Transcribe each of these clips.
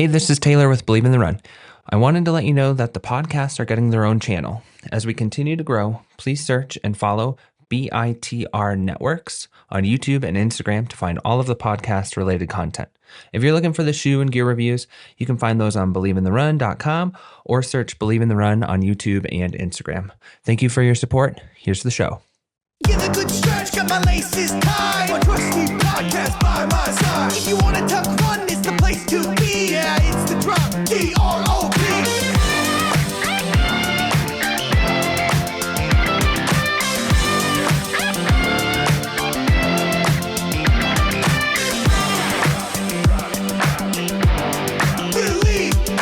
Hey, this is Taylor with Believe in the Run. I wanted to let you know that the podcasts are getting their own channel. As we continue to grow, please search and follow BITR Networks on YouTube and Instagram to find all of the podcast-related content. If you're looking for the shoe and gear reviews, you can find those on BelieveInTheRun.com or search Believe in the Run on YouTube and Instagram. Thank you for your support. Here's the show. Give a good stretch, got my laces tied. My trusty podcast by my side. If you want to talk fun, it's the place to be. Yeah, it's the drop, D-R-O-P.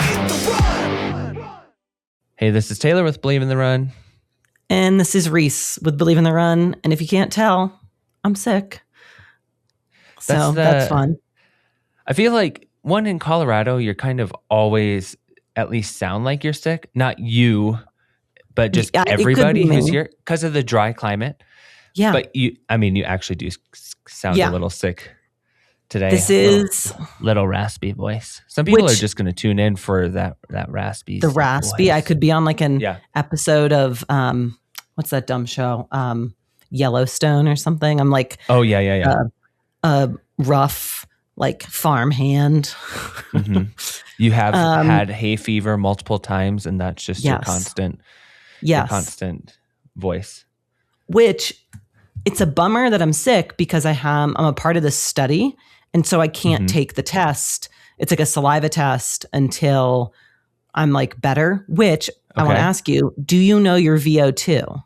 Believe in the Run. Hey, this is Taylor with Believe in the Run. And this is Reese with Believe in the Run. And if you can't tell, I'm sick. So that's fun. I feel like one in Colorado, you're kind of always at least sound like you're sick. Not you, but just everybody who's here because of the dry climate. Yeah. But you actually do sound a little sick today. This is little raspy voice. Some people are just going to tune in for that raspy. The raspy. Voice. I could be on like an episode of what's that dumb show? Yellowstone or something. I'm like, oh yeah. A rough like farm hand. Mm-hmm. You have had hay fever multiple times, and that's just your constant voice. Which it's a bummer that I'm sick because I'm a part of this study. And so I can't take the test. It's like a saliva test until I'm like better, which I want to ask you, do you know your VO2?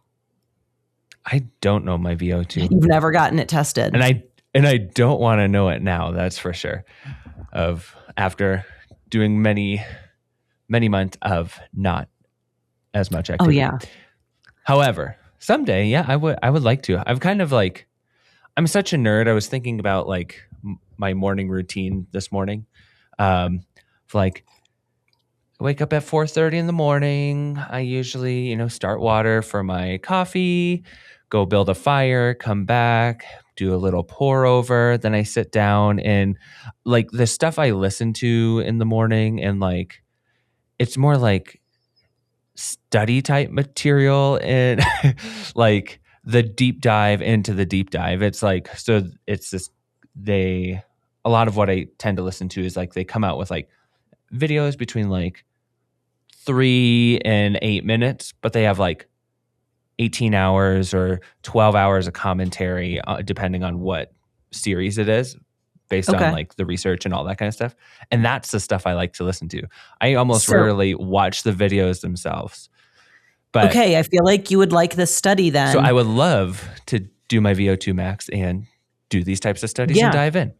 I don't know my VO2. You've never gotten it tested. And I don't want to know it now, that's for sure. After doing many, many months of not as much activity. Oh yeah. However, someday, I would like to. I've kind of like, I'm such a nerd. I was thinking about like my morning routine this morning. Like I wake up at 4:30 in the morning. I usually, start water for my coffee, go build a fire, come back, do a little pour over. Then I sit down and like the stuff I listen to in the morning and like, it's more like study type material and like the deep dive into the deep dive. It's like, so it's this, a lot of what I tend to listen to is like, they come out with like videos between like 3 and 8 minutes, but they have like 18 hours or 12 hours of commentary, depending on what series it is, based on like the research and all that kind of stuff. And that's the stuff I like to listen to. I almost rarely watch the videos themselves. But okay, I feel like you would like this study then. So I would love to do my VO2 max and do these types of studies and dive in.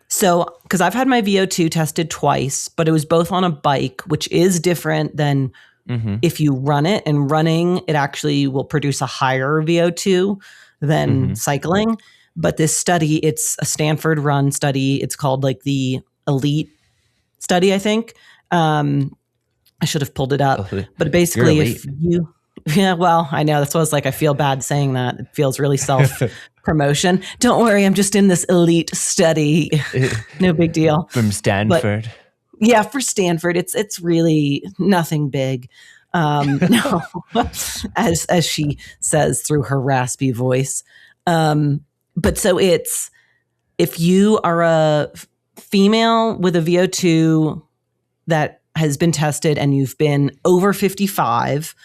So, because I've had my VO2 tested twice, but it was both on a bike, which is different than if you run it. And running, it actually will produce a higher VO2 than cycling. But this study, it's a Stanford run study. It's called like the Elite study, I think. I should have pulled it up. But basically, if you... Yeah, well, I know. That's what I was like. I feel bad saying that. It feels really self-promotion. Don't worry. I'm just in this elite study. No big deal. From Stanford. But, for Stanford. It's really nothing big. No, as she says through her raspy voice. But so it's, if you are a female with a VO2 that has been tested and you've been over 55,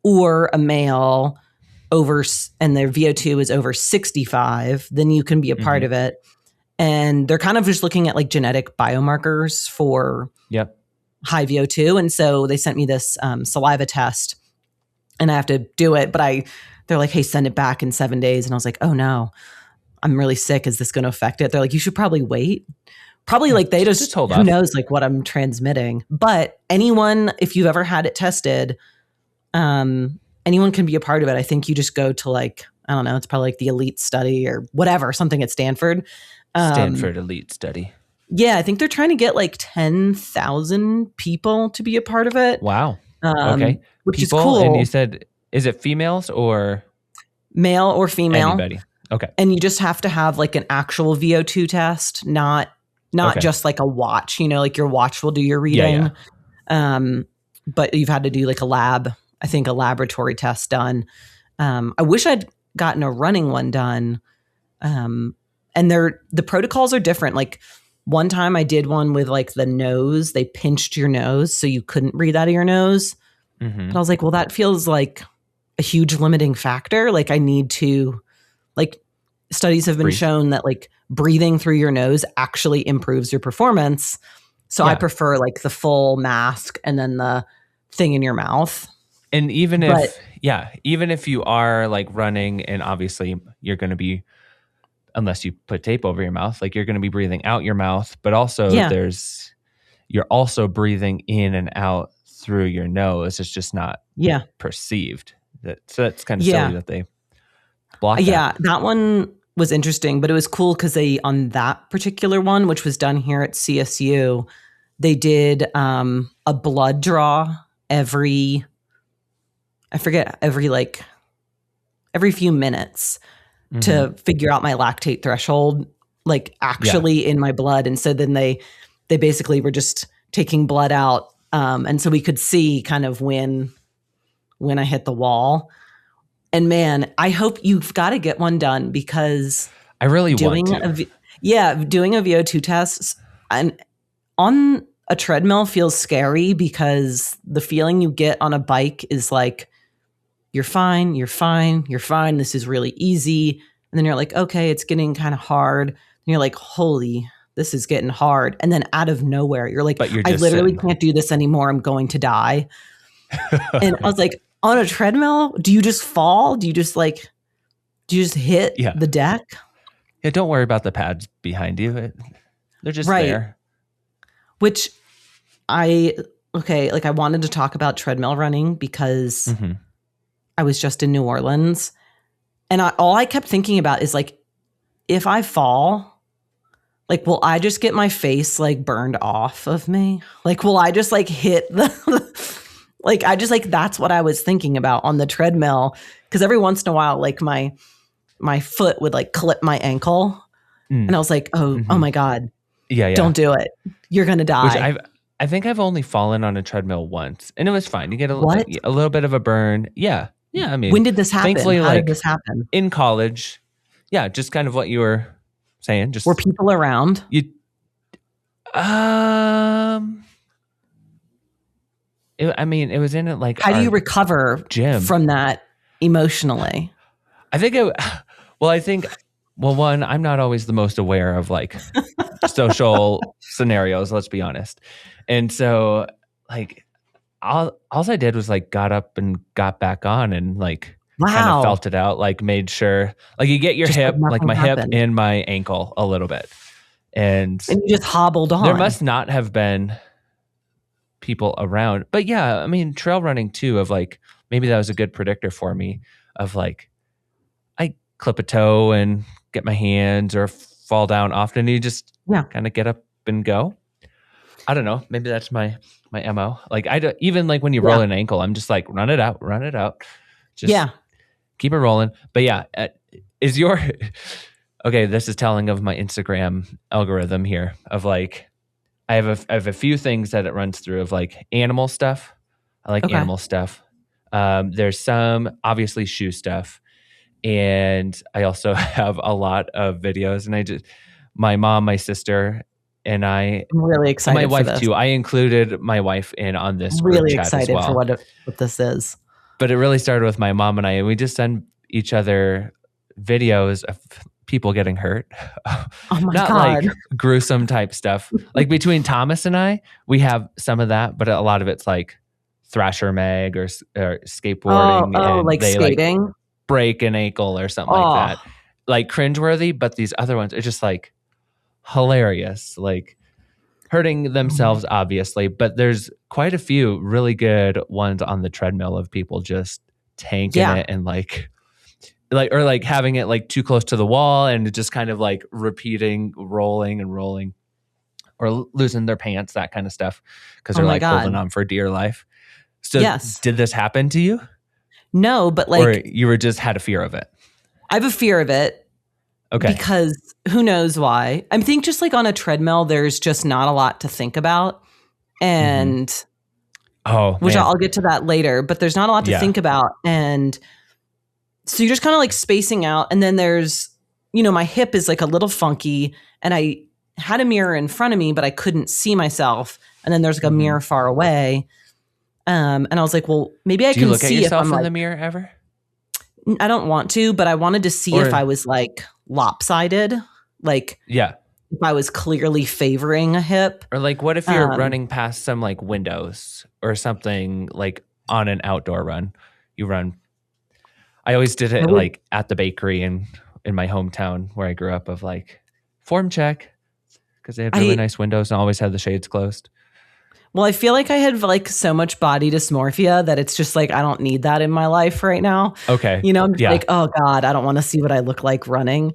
or a male and their VO2 is over 65, then you can be a part of it. And they're kind of just looking at like genetic biomarkers for high VO2. And so they sent me this saliva test and I have to do it, but they're like, hey, send it back in 7 days. And I was like, oh no, I'm really sick. Is this going to affect it? They're like, you should probably wait. Probably like they just hold who knows like what I'm transmitting. But anyone, if you've ever had it tested, anyone can be a part of it. I think you just go to like, I don't know, it's probably like the Elite study or whatever, something at Stanford. Stanford Elite study. Yeah, I think they're trying to get like 10,000 people to be a part of it. Wow. Okay. Which is cool. And you said, is it females or? Male or female. Anybody. Okay. And you just have to have like an actual VO2 test, not not Okay. just like a watch, like your watch will do your reading. But you've had to do like a laboratory test done. I wish I'd gotten a running one done. And the protocols are different. Like one time I did one with like the nose, they pinched your nose so you couldn't breathe out of your nose. But I was like, well, that feels like a huge limiting factor. Like I need to, like studies have been Breathe. shown that like breathing through your nose actually improves your performance. So I prefer like the full mask and then the thing in your mouth. And even if you are like running, and obviously you're going to be, unless you put tape over your mouth, like you're going to be breathing out your mouth, but also you're also breathing in and out through your nose. It's just not perceived. So that's kind of silly that they block that. Yeah, that one was interesting, but it was cool because on that particular one, which was done here at CSU, they did a blood draw every few minutes to figure out my lactate threshold, like actually in my blood. And so then they basically were just taking blood out. And so we could see kind of when I hit the wall. And man, I hope you've got to get one done because I really want to. Doing a VO2 test and on a treadmill feels scary because the feeling you get on a bike is like, you're fine. This is really easy. And then you're like, okay, it's getting kind of hard. And you're like, holy, this is getting hard. And then out of nowhere, you're like, I literally can't do this anymore. I'm going to die. And I was like, on a treadmill, do you just fall? Do you just hit the deck? Yeah, don't worry about the pads behind you. They're just there. Which I wanted to talk about treadmill running because I was just in New Orleans. And all I kept thinking about is like, if I fall, like, will I just get my face like burned off of me? Like, will I just like hit like, that's what I was thinking about on the treadmill. Cause every once in a while, like my foot would like clip my ankle. And I was like, oh my God. Yeah. Don't do it. You're going to die. Which I think I've only fallen on a treadmill once and it was fine. You get a little bit of a burn. Yeah. I mean, when did this happen? Thankfully, How did this happen? In college. Yeah. Just kind of what you were saying. Just were people around? It was in it like. How do you recover from that emotionally? One, I'm not always the most aware of like social scenarios, let's be honest. And so like all I did was like got up and got back on and like kind of felt it out, like made sure like you get your hip, like my hip and my ankle a little bit. And you just hobbled on. There must not have been people around. But yeah, I mean, trail running too, of like, maybe that was a good predictor for me of like, I clip a toe and get my hands or fall down often. You just kind of get up and go. I don't know. Maybe that's my MO. Like even like when you roll an ankle, I'm just like, run it out. Just keep it rolling. But yeah, okay, this is telling of my Instagram algorithm here of like, I have a few things that it runs through of like animal stuff. I like animal stuff. There's some obviously shoe stuff. And I also have a lot of videos and my mom, my sister, and I'm really excited my wife for this. too. I included my wife in on this group really chat excited as well. for what this is. But it really started with my mom and I, and we just send each other videos of people getting hurt. Oh my Not God. like gruesome type stuff. Like between Thomas and I, we have some of that, but a lot of it's like Thrasher Mag or skateboarding. Oh, and like they skating? Like break an ankle or something like that. Like cringeworthy, but these other ones are just like hilarious, like hurting themselves obviously, but there's quite a few really good ones on the treadmill of people just tanking it and like or like having it like too close to the wall and just kind of like repeating rolling or losing their pants, that kind of stuff, because they're like holding on for dear life. So did this happen to you? No, but like, or you were just had a fear of it? I have a fear of it. Okay. because who knows why. I think just like on a treadmill, there's just not a lot to think about. And Oh, which man. I'll get to that later, but there's not a lot to Yeah. think about. And so you're just kind of like spacing out. And then there's, my hip is like a little funky, and I had a mirror in front of me, but I couldn't see myself. And then there's like a mirror far away. And I was like, well, maybe I Do you can look at see if yourself I'm in like, the mirror ever? I don't want to, but I wanted to see Or- if I was like lopsided, like Yeah. if I was clearly favoring a hip. Or like, what if you're running past some like windows or something, like on an outdoor run? You run. I always did it like at the bakery in my hometown where I grew up, of like form check, because they had really nice windows and always had the shades closed. Well, I feel like I had like so much body dysmorphia that it's just like I don't need that in my life right now. Okay. I'm just like, oh God, I don't want to see what I look like running.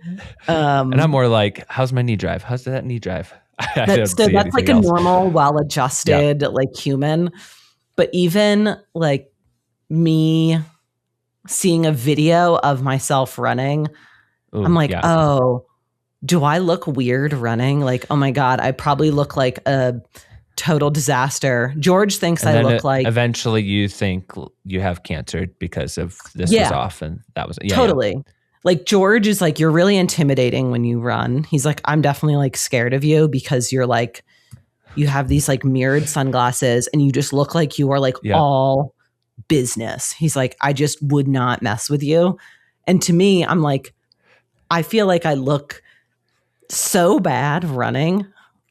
And I'm more like, how's my knee drive? How's that knee drive? That's like a normal, well-adjusted like human. But even like me seeing a video of myself running, I'm like, oh, do I look weird running? Like, oh my God, I probably look like a total disaster. George thinks I look like. Eventually you think you have cancer because of this was off, and that was totally. Yeah. Like George is like, you're really intimidating when you run. He's like, I'm definitely like scared of you because you're like, you have these like mirrored sunglasses and you just look like you are like all business. He's like, I just would not mess with you. And to me, I'm like, I feel like I look so bad running.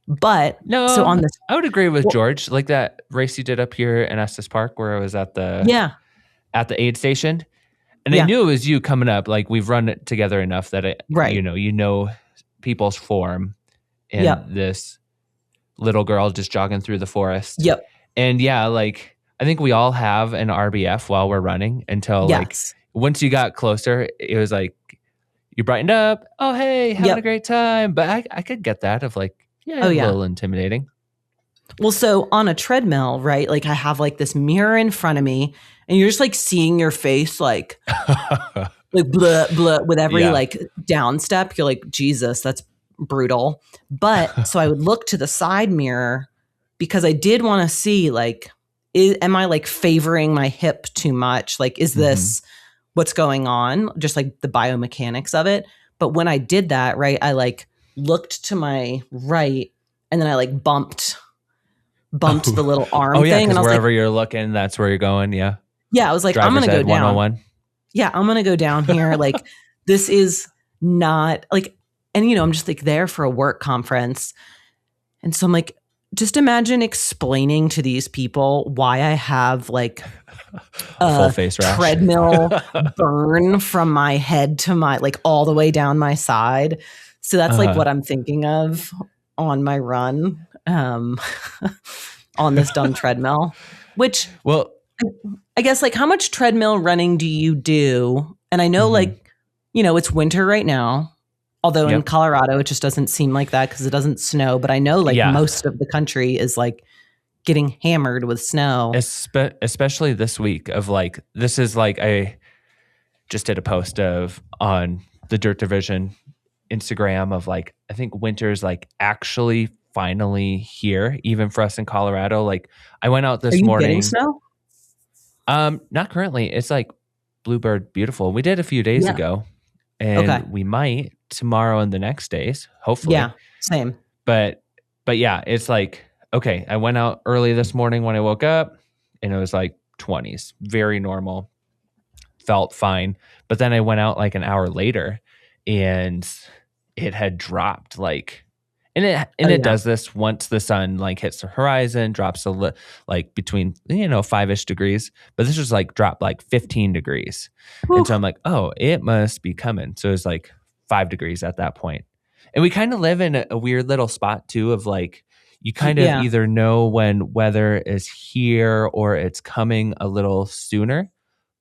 But no, so on this, I would agree with George. Like that race you did up here in Estes Park, where I was at the aid station, and I knew it was you coming up. Like we've run it together enough that you know people's form, and this little girl just jogging through the forest. Yep. And like I think we all have an RBF while we're running until like once you got closer, it was like you brightened up. Oh hey, having a great time. But I could get that of like. Yeah, a little intimidating. Well, so on a treadmill, right? Like I have like this mirror in front of me, and you're just like seeing your face, like blah blah with every like down step. You're like, Jesus, that's brutal. But so I would look to the side mirror because I did want to see like, am I like favoring my hip too much? Like, is this what's going on? Just like the biomechanics of it. But when I did that, right, I like looked to my right, and then I like bumped the little arm thing. And I was wherever like, you're looking, that's where you're going. Yeah. Yeah. I was like, I'm going to go down. Yeah. I'm going to go down here. Like, this is not like, and I'm just like there for a work conference. And so I'm like, just imagine explaining to these people why I have like a full face rash, treadmill burn from my head to my, like all the way down my side. So that's like what I'm thinking of on my run on this dumb treadmill, which, well, I guess like how much treadmill running do you do? And I know like, it's winter right now, although in Colorado, it just doesn't seem like that because it doesn't snow. But I know like most of the country is like getting hammered with snow. Especially this week of like, this is like, I just did a post on the Dirt Division Instagram of like, I think winter's like actually finally here, even for us in Colorado. Like I went out this morning. Getting snow? Not currently. It's like bluebird beautiful. We did a few days ago, and we might tomorrow and the next days, hopefully. Yeah, same. But yeah, it's like, okay, I went out early this morning when I woke up, and it was like 20s, very normal, felt fine. But then I went out like an hour later, and it had dropped like, and it does this once the sun like hits the horizon, drops like between 5-ish degrees, but this was like dropped like 15 degrees. Whew. And so I'm like, oh, it must be coming. So it was like 5 degrees at that point. And we kind of live in a weird little spot too of like, you kind of either know when weather is here or it's coming a little sooner.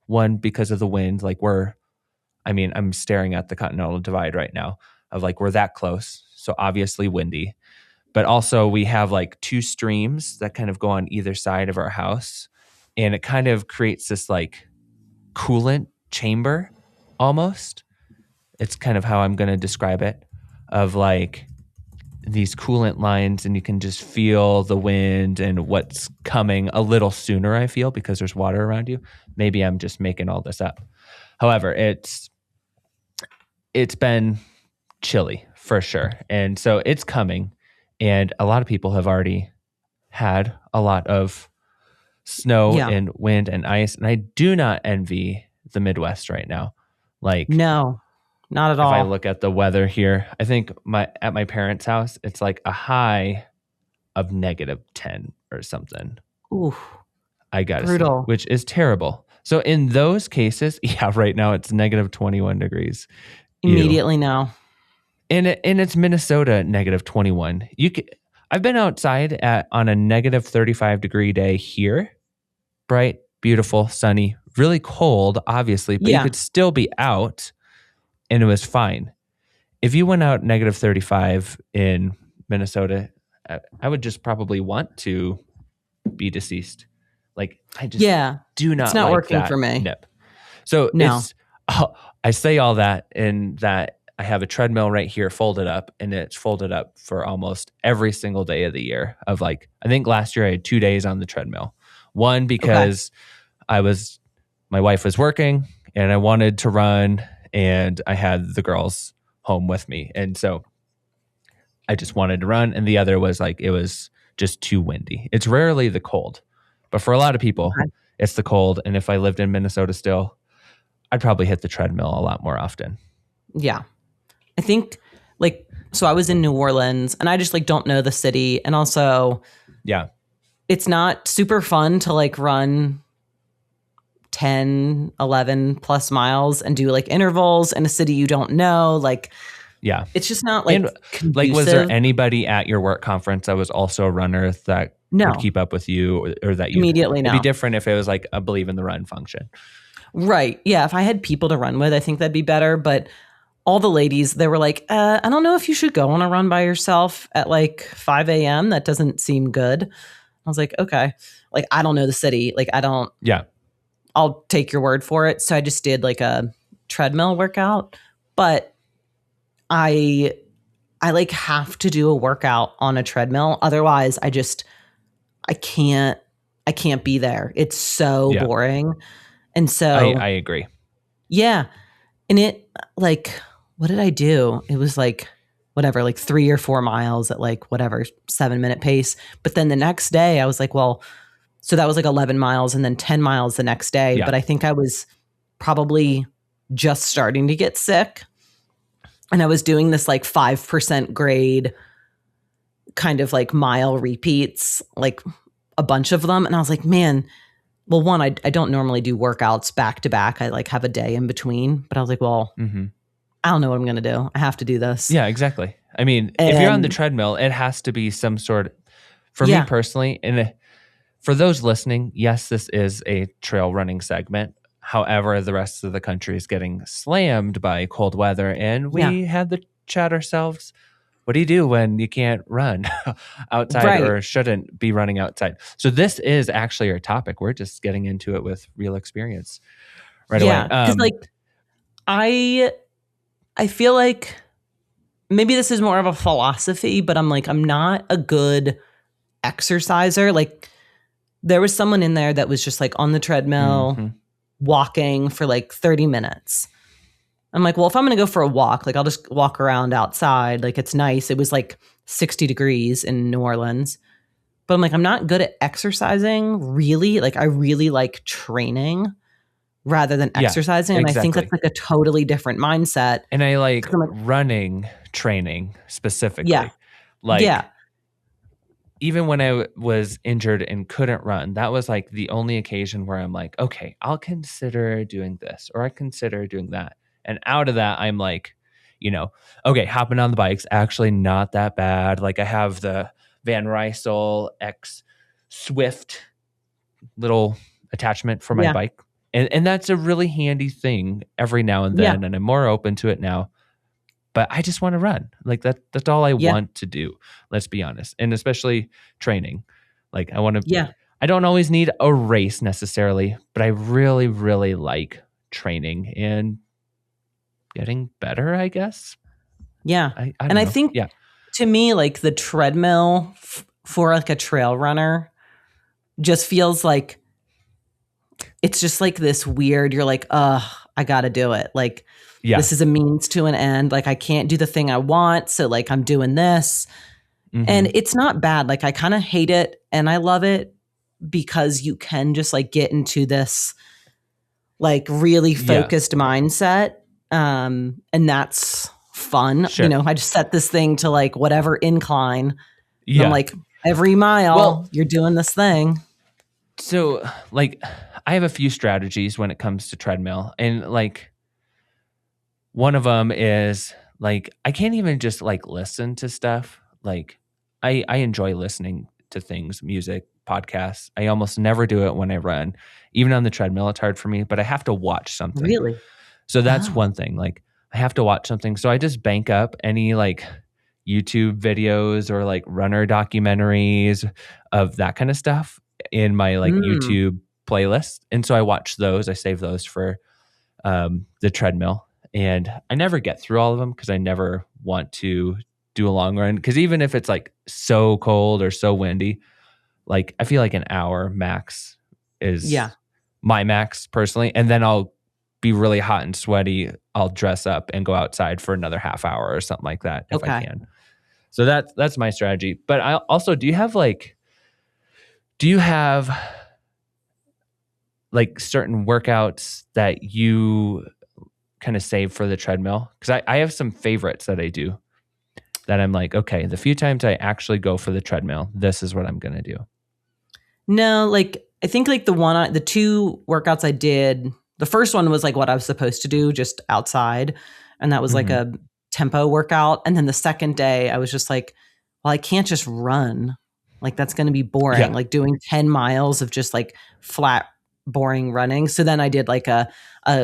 One, because of the wind, like I'm staring at the Continental Divide right now of like, we're that close. So obviously windy, but also we have like 2 streams that kind of go on either side of our house. And it kind of creates this like coolant chamber almost. it's kind of how I'm going to describe it, of like these coolant lines, and you can just feel the wind and what's coming a little sooner, I feel, because there's water around you. Maybe I'm just making all this up. However, it's been chilly for sure. And so it's coming, and a lot of people have already had a lot of snow Yeah. and wind and ice, and I do not envy the Midwest right now. Like, No, not at if I all. look at the weather here, I think at my parents' house, it's like a high of -10 or something. Ooh, I gotta brutal. say, which is terrible. So in those cases, yeah, right now it's -21 degrees. Ew. Immediately no. And it's Minnesota -21. I've been outside on a -35-degree day here. Bright, beautiful, sunny, really cold, obviously, but you could still be out and it was fine. If you went out -35 in Minnesota, I would just probably want to be deceased. Like, I just do not it's not like working that for me. nip. So No. I say all that in that I have a treadmill right here folded up, and it's folded up for almost every single day of the year. Of like, I think last year I had 2 days on the treadmill. One, because my wife was working and I wanted to run, and I had the girls home with me. And so I just wanted to run. And the other was like, it was just too windy. It's rarely the cold, but for a lot of people, it's the cold. And if I lived in Minnesota still, I'd probably hit the treadmill a lot more often. Yeah. I think like, so I was in New Orleans, and I just like don't know the city. And also, it's not super fun to like run 10, 11 plus miles and do like intervals in a city you don't know. Like, it's just not like, and, like, was there anybody at your work conference that was also a runner that would keep up with you, or that you immediately it'd be different if it was like a believe in the run function. Right. Yeah. If I had people to run with, I think that'd be better. But all the ladies, they were like, I don't know if you should go on a run by yourself at like 5 a.m. That doesn't seem good. I was like, okay. Like, I don't know the city. Like, I don't. Yeah. I'll take your word for it. So I just did like a treadmill workout. But I like have to do a workout on a treadmill. Otherwise, I can't be there. It's so boring. And so I agree. Yeah. And it like, what did I do? It was like, whatever, like 3 or 4 miles at like whatever 7-minute pace. But then the next day I was like, well, so that was like 11 miles and then 10 miles the next day. Yeah. But I think I was probably just starting to get sick. And I was doing this like 5% grade kind of like mile repeats, like a bunch of them. And I was like, man, well, one, I don't normally do workouts back to back. I like have a day in between, but I was like, well, I don't know what I'm going to do. I have to do this. Yeah, exactly. I mean, if you're on the treadmill, it has to be some sort, for me personally, and for those listening, yes, this is a trail running segment. However, the rest of the country is getting slammed by cold weather, and we had to chat ourselves. What do you do when you can't run outside or shouldn't be running outside? So this is actually our topic. We're just getting into it with real experience right away. Because like I feel like maybe this is more of a philosophy, but I'm like, I'm not a good exerciser. Like, there was someone in there that was just like on the treadmill, walking for like 30 minutes. I'm like, well, if I'm going to go for a walk, like I'll just walk around outside. Like, it's nice. It was like 60 degrees in New Orleans. But I'm like, I'm not good at exercising, really. Like, I really like training rather than exercising. And I think that's like a totally different mindset. And I like running training specifically. Like, even when I was injured and couldn't run, that was like the only occasion where I'm like, okay, I'll consider doing this, or I consider doing that. And out of that, I'm like, okay, hopping on the bike's actually not that bad. Like, I have the Van Rysel X Swift little attachment for my bike. And that's a really handy thing every now and then. And I'm more open to it now. But I just want to run. Like, that's all I want to do. Let's be honest. And especially training. Like, I want to, I don't always need a race necessarily, but I really, really like training and getting better, I guess. Yeah. I don't And I know. think Yeah. to me, like the treadmill for like a trail runner just feels like it's just like this weird, you're like, I got to do it. Like, Yeah. this is a means to an end. Like, I can't do the thing I want. So, like, I'm doing this. Mhm. And it's not bad. Like, I kind of hate it and I love it because you can just like get into this like really focused mindset. And that's fun. Sure. You know, I just set this thing to like whatever incline. And Yeah. I'm like, every mile Well- you're doing this thing. So, like, I have a few strategies when it comes to treadmill, and like, one of them is like, I can't even just like listen to stuff. Like, I enjoy listening to things, music, podcasts. I almost never do it when I run. Even on the treadmill, it's hard for me, but I have to watch something. Really? So that's Oh. one thing. Like, I have to watch something. So I just bank up any like YouTube videos or like runner documentaries of that kind of stuff in my like YouTube playlist. And so I watch those. I save those for the treadmill. And I never get through all of them because I never want to do a long run. Because even if it's like so cold or so windy, like I feel like an hour max is my max personally. And then I'll be really hot and sweaty. I'll dress up and go outside for another half hour or something like that if I can. So that's my strategy. But I also, do you have like certain workouts that you kind of save for the treadmill? Because I have some favorites that I do that I'm like, okay, the few times I actually go for the treadmill, this is what I'm going to do. No, like I think like the two workouts I did, the first one was like what I was supposed to do just outside. And that was like a tempo workout. And then the second day I was just like, well, I can't just run. Like that's going to be boring. Yeah. Like doing 10 miles of just like flat, boring running. So then I did like a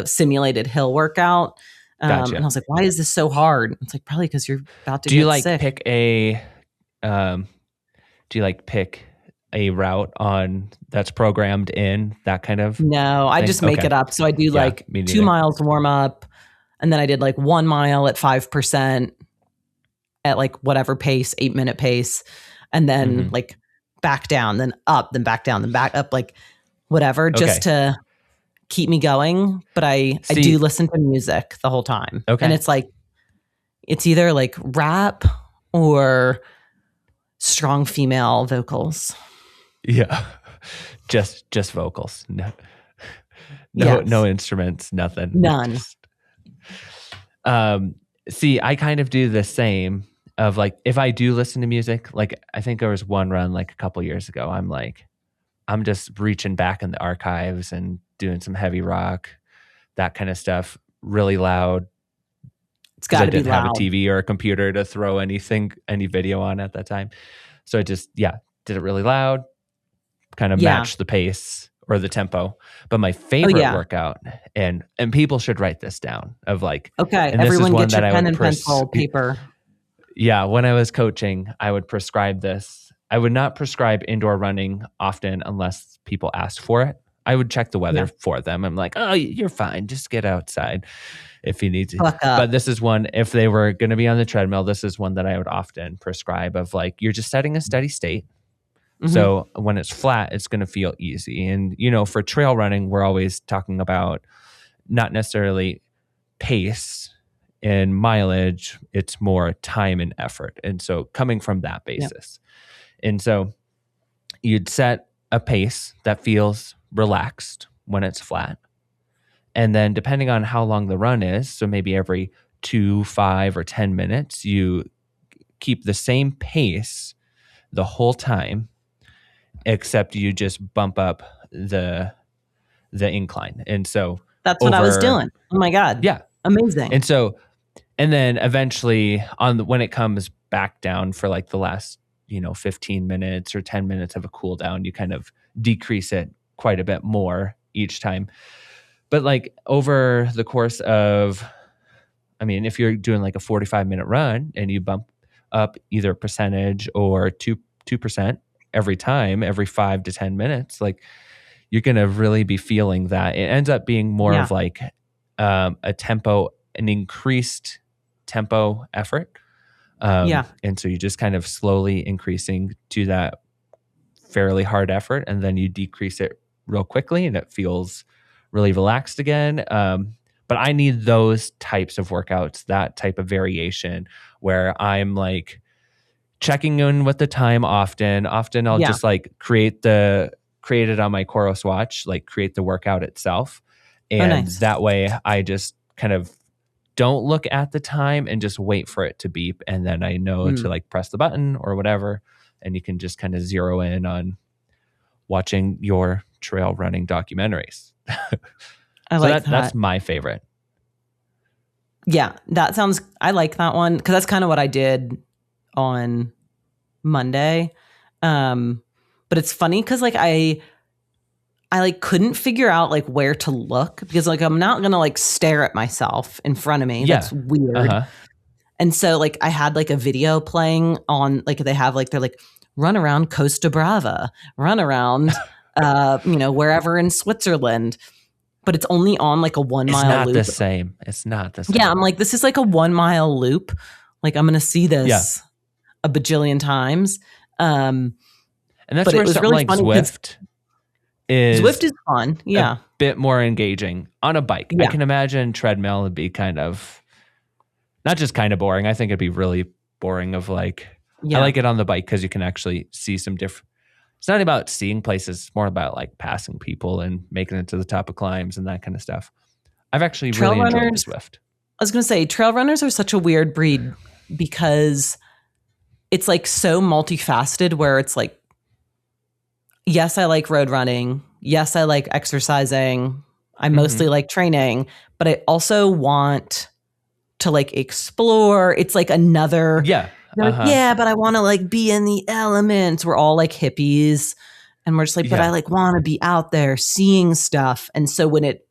simulated hill workout. Gotcha. And I was like, why is this so hard? It's like, probably because you're about to Do get you like sick. pick a route on that's programmed in that kind of? No, I thing? just make Okay. it up. So I do Yeah, like me 2 neither. miles warm up. And then I did like 1 mile at 5% at like whatever pace, 8-minute pace. And then like back down, then up, then back down, then back up, like whatever, just to keep me going. But I do listen to music the whole time. Okay. And it's like, it's either like rap or strong female vocals. Yeah. Just vocals. No, Yes. no instruments, nothing. None. See, I kind of do the same of like, if I do listen to music, like I think there was one run like a couple years ago, I'm just reaching back in the archives and doing some heavy rock, that kind of stuff, really loud. It's got to be I didn't have a loud. TV or a computer to throw any video on at that time. So I just, did it really loud, kind of match the pace or the tempo. But my favorite workout, and people should write this down of like, okay, and this everyone is one get your that I pen would and pencil, paper. Yeah, when I was coaching, I would prescribe this. I would not prescribe indoor running often unless people asked for it. I would check the weather for them. I'm like, oh, you're fine. Just get outside if you need to. But this is one, if they were going to be on the treadmill, this is one that I would often prescribe of like, you're just setting a steady state. So when it's flat, it's going to feel easy. And, for trail running, we're always talking about not necessarily pace and mileage, it's more time and effort. And so coming from that basis. And so you'd set a pace that feels relaxed when it's flat. And then depending on how long the run is, so maybe every 2, 5, or 10 minutes, you keep the same pace the whole time, except you just bump up the incline. And so that's what I was doing. Oh my God. Yeah. Amazing. And then eventually when it comes back down for like the last, 15 minutes or 10 minutes of a cool down, you kind of decrease it quite a bit more each time. But like over the course of, if you're doing like a 45-minute run and you bump up either percentage or 2% every time, every 5 to 10 minutes, like you're going to really be feeling that. It ends up being more of like a tempo an increased tempo effort. Yeah. And so you just kind of slowly increasing to that fairly hard effort, and then you decrease it real quickly and it feels really relaxed again. But I need those types of workouts, that type of variation where I'm like checking in with the time often. Often I'll just like create it on my Coros watch, like create the workout itself. And nice. that way I just kind of don't look at the time and just wait for it to beep. And then I know to like press the button or whatever. And you can just kind of zero in on watching your trail running documentaries. I like that. That's my favorite. Yeah, I like that one because that's kind of what I did on Monday. But it's funny because like I like couldn't figure out like where to look because like I'm not gonna like stare at myself in front of me. Yeah. That's weird. And so like I had like a video playing on like they have like they're like run around Costa Brava, run around wherever in Switzerland. But it's only on like a 1 mile loop. It's not the same. Yeah, I'm like, this is like a 1 mile loop. Like I'm gonna see this a bajillion times. And that's where something really like Zwift is fun. Yeah. A bit more engaging on a bike. Yeah. I can imagine treadmill would be kind of not just kind of boring. I think it'd be really boring of like I like it on the bike because you can actually see some different. It's not about seeing places. It's more about like passing people and making it to the top of climbs and that kind of stuff. I've actually really enjoyed the Zwift. I was going to say trail runners are such a weird breed because it's like so multifaceted where it's like, yes, I like road running. Yes, I like exercising. I mostly like training, but I also want to like explore. It's like another... Like, but I want to like be in the elements. We're all like hippies and we're just like, but I like want to be out there seeing stuff. And so when it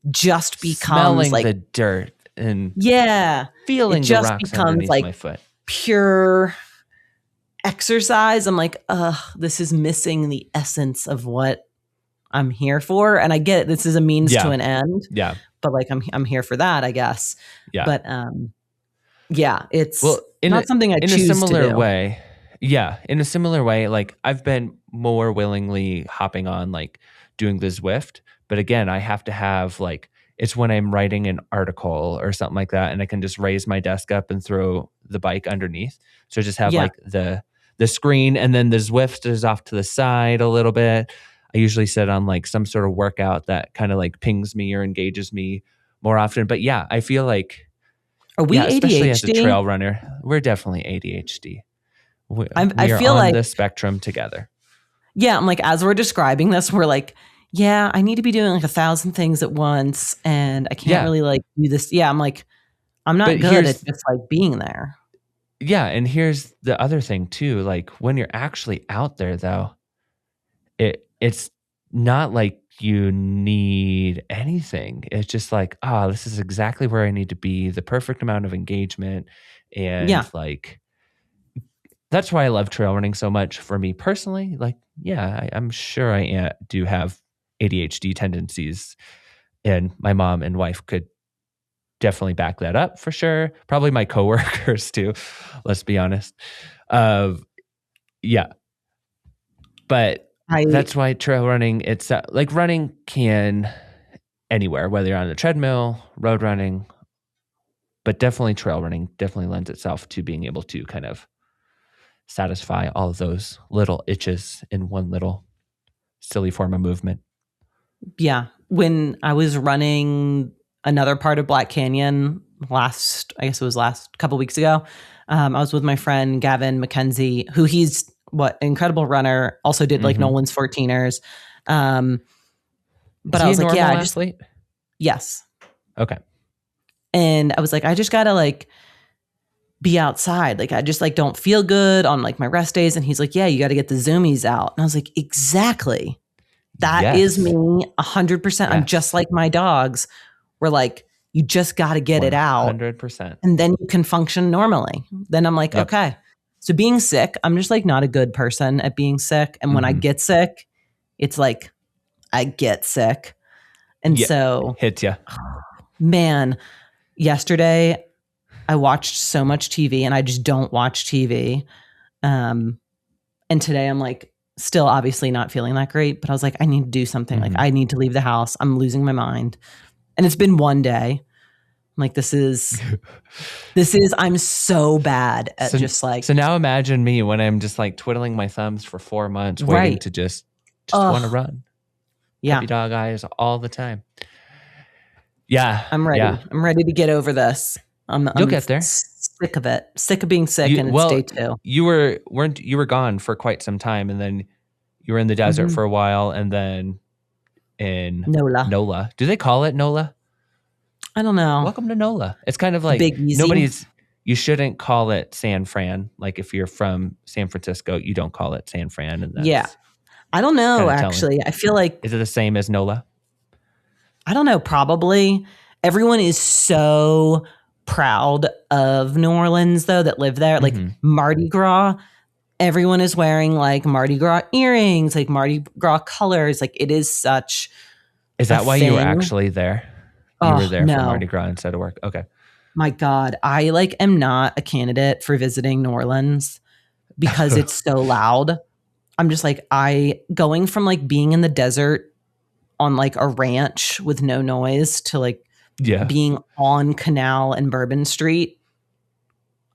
just becomes smelling like the dirt and it feeling just the rocks becomes underneath like my foot. Pure exercise. I'm like, this is missing the essence of what I'm here for. And I get it. This is a means to an end. Yeah. But like, I'm here for that, I guess. Yeah. But, it's not something I choose to do. In a similar way. Yeah. In a similar way, like I've been more willingly hopping on like doing the Zwift. But again, I have to have like, it's when I'm writing an article or something like that. And I can just raise my desk up and throw the bike underneath. So just have like the screen and then the Zwift is off to the side a little bit. I usually sit on like some sort of workout that kind of like pings me or engages me more often. But yeah, I feel like, are we ADHD? Especially as a trail runner, we're definitely ADHD. I feel on like the spectrum together. Yeah, I'm like, as we're describing this, we're like, yeah, I need to be doing like 1,000 things at once, and I can't really like do this. Yeah, I'm like, I'm not good at just like being there. Yeah, and here's the other thing too. Like when you're actually out there, though, it's not like you need anything. It's just like, this is exactly where I need to be, the perfect amount of engagement. And like, that's why I love trail running so much for me personally. Like, I'm sure I do have ADHD tendencies and my mom and wife could definitely back that up for sure. Probably my coworkers too. Let's be honest. But that's why trail running, it's like running can anywhere, whether you're on the treadmill, road running, but definitely trail running definitely lends itself to being able to kind of satisfy all of those little itches in one little silly form of movement. Yeah. When I was running another part of Black Canyon last couple weeks ago, I was with my friend Gavin McKenzie, who he's incredible runner, also did like Nolan's 14ers. But I was like, athlete? Yes. Okay. And I was like, I just gotta like be outside. Like I just like don't feel good on like my rest days. And he's like, yeah, you got to get the zoomies out. And I was like, exactly. That is me 100%. Yes. I'm just like my dogs. We're like, you just got to get it out 100%. and then you can function normally. Then I'm like, okay. So being sick, I'm just like not a good person at being sick. And when I get sick, it's like I get sick. And so hits you. Man, yesterday I watched so much TV, and I just don't watch TV. And today I'm like still obviously not feeling that great, but I was like, I need to do something. Like, I need to leave the house. I'm losing my mind. And it's been one day. I'm like, this is, I'm so bad at just like. So now imagine me when I'm just like twiddling my thumbs for 4 months, waiting to just want to run. Yeah. Puppy dog eyes all the time. Yeah. I'm ready. Yeah. I'm ready to get over this. You'll get there. Sick of it. Sick of being sick, and it's day 2. You were gone for quite some time, and then you were in the desert for a while, and then in NOLA. Do they call it NOLA? I don't know. Welcome to NOLA. It's kind of like you shouldn't call it San Fran. Like if you're from San Francisco, you don't call it San Fran. And that's I don't know, actually. I feel like. Is it the same as NOLA? I don't know. Probably. Everyone is so proud of New Orleans, though, that live there. Like Mardi Gras, everyone is wearing like Mardi Gras earrings, like Mardi Gras colors. Like it is such. Is that why you were actually there? You were there for Mardi Gras instead of work. Okay. My God, I like am not a candidate for visiting New Orleans because it's so loud. I'm just like, going from like being in the desert on like a ranch with no noise to like being on Canal and Bourbon Street.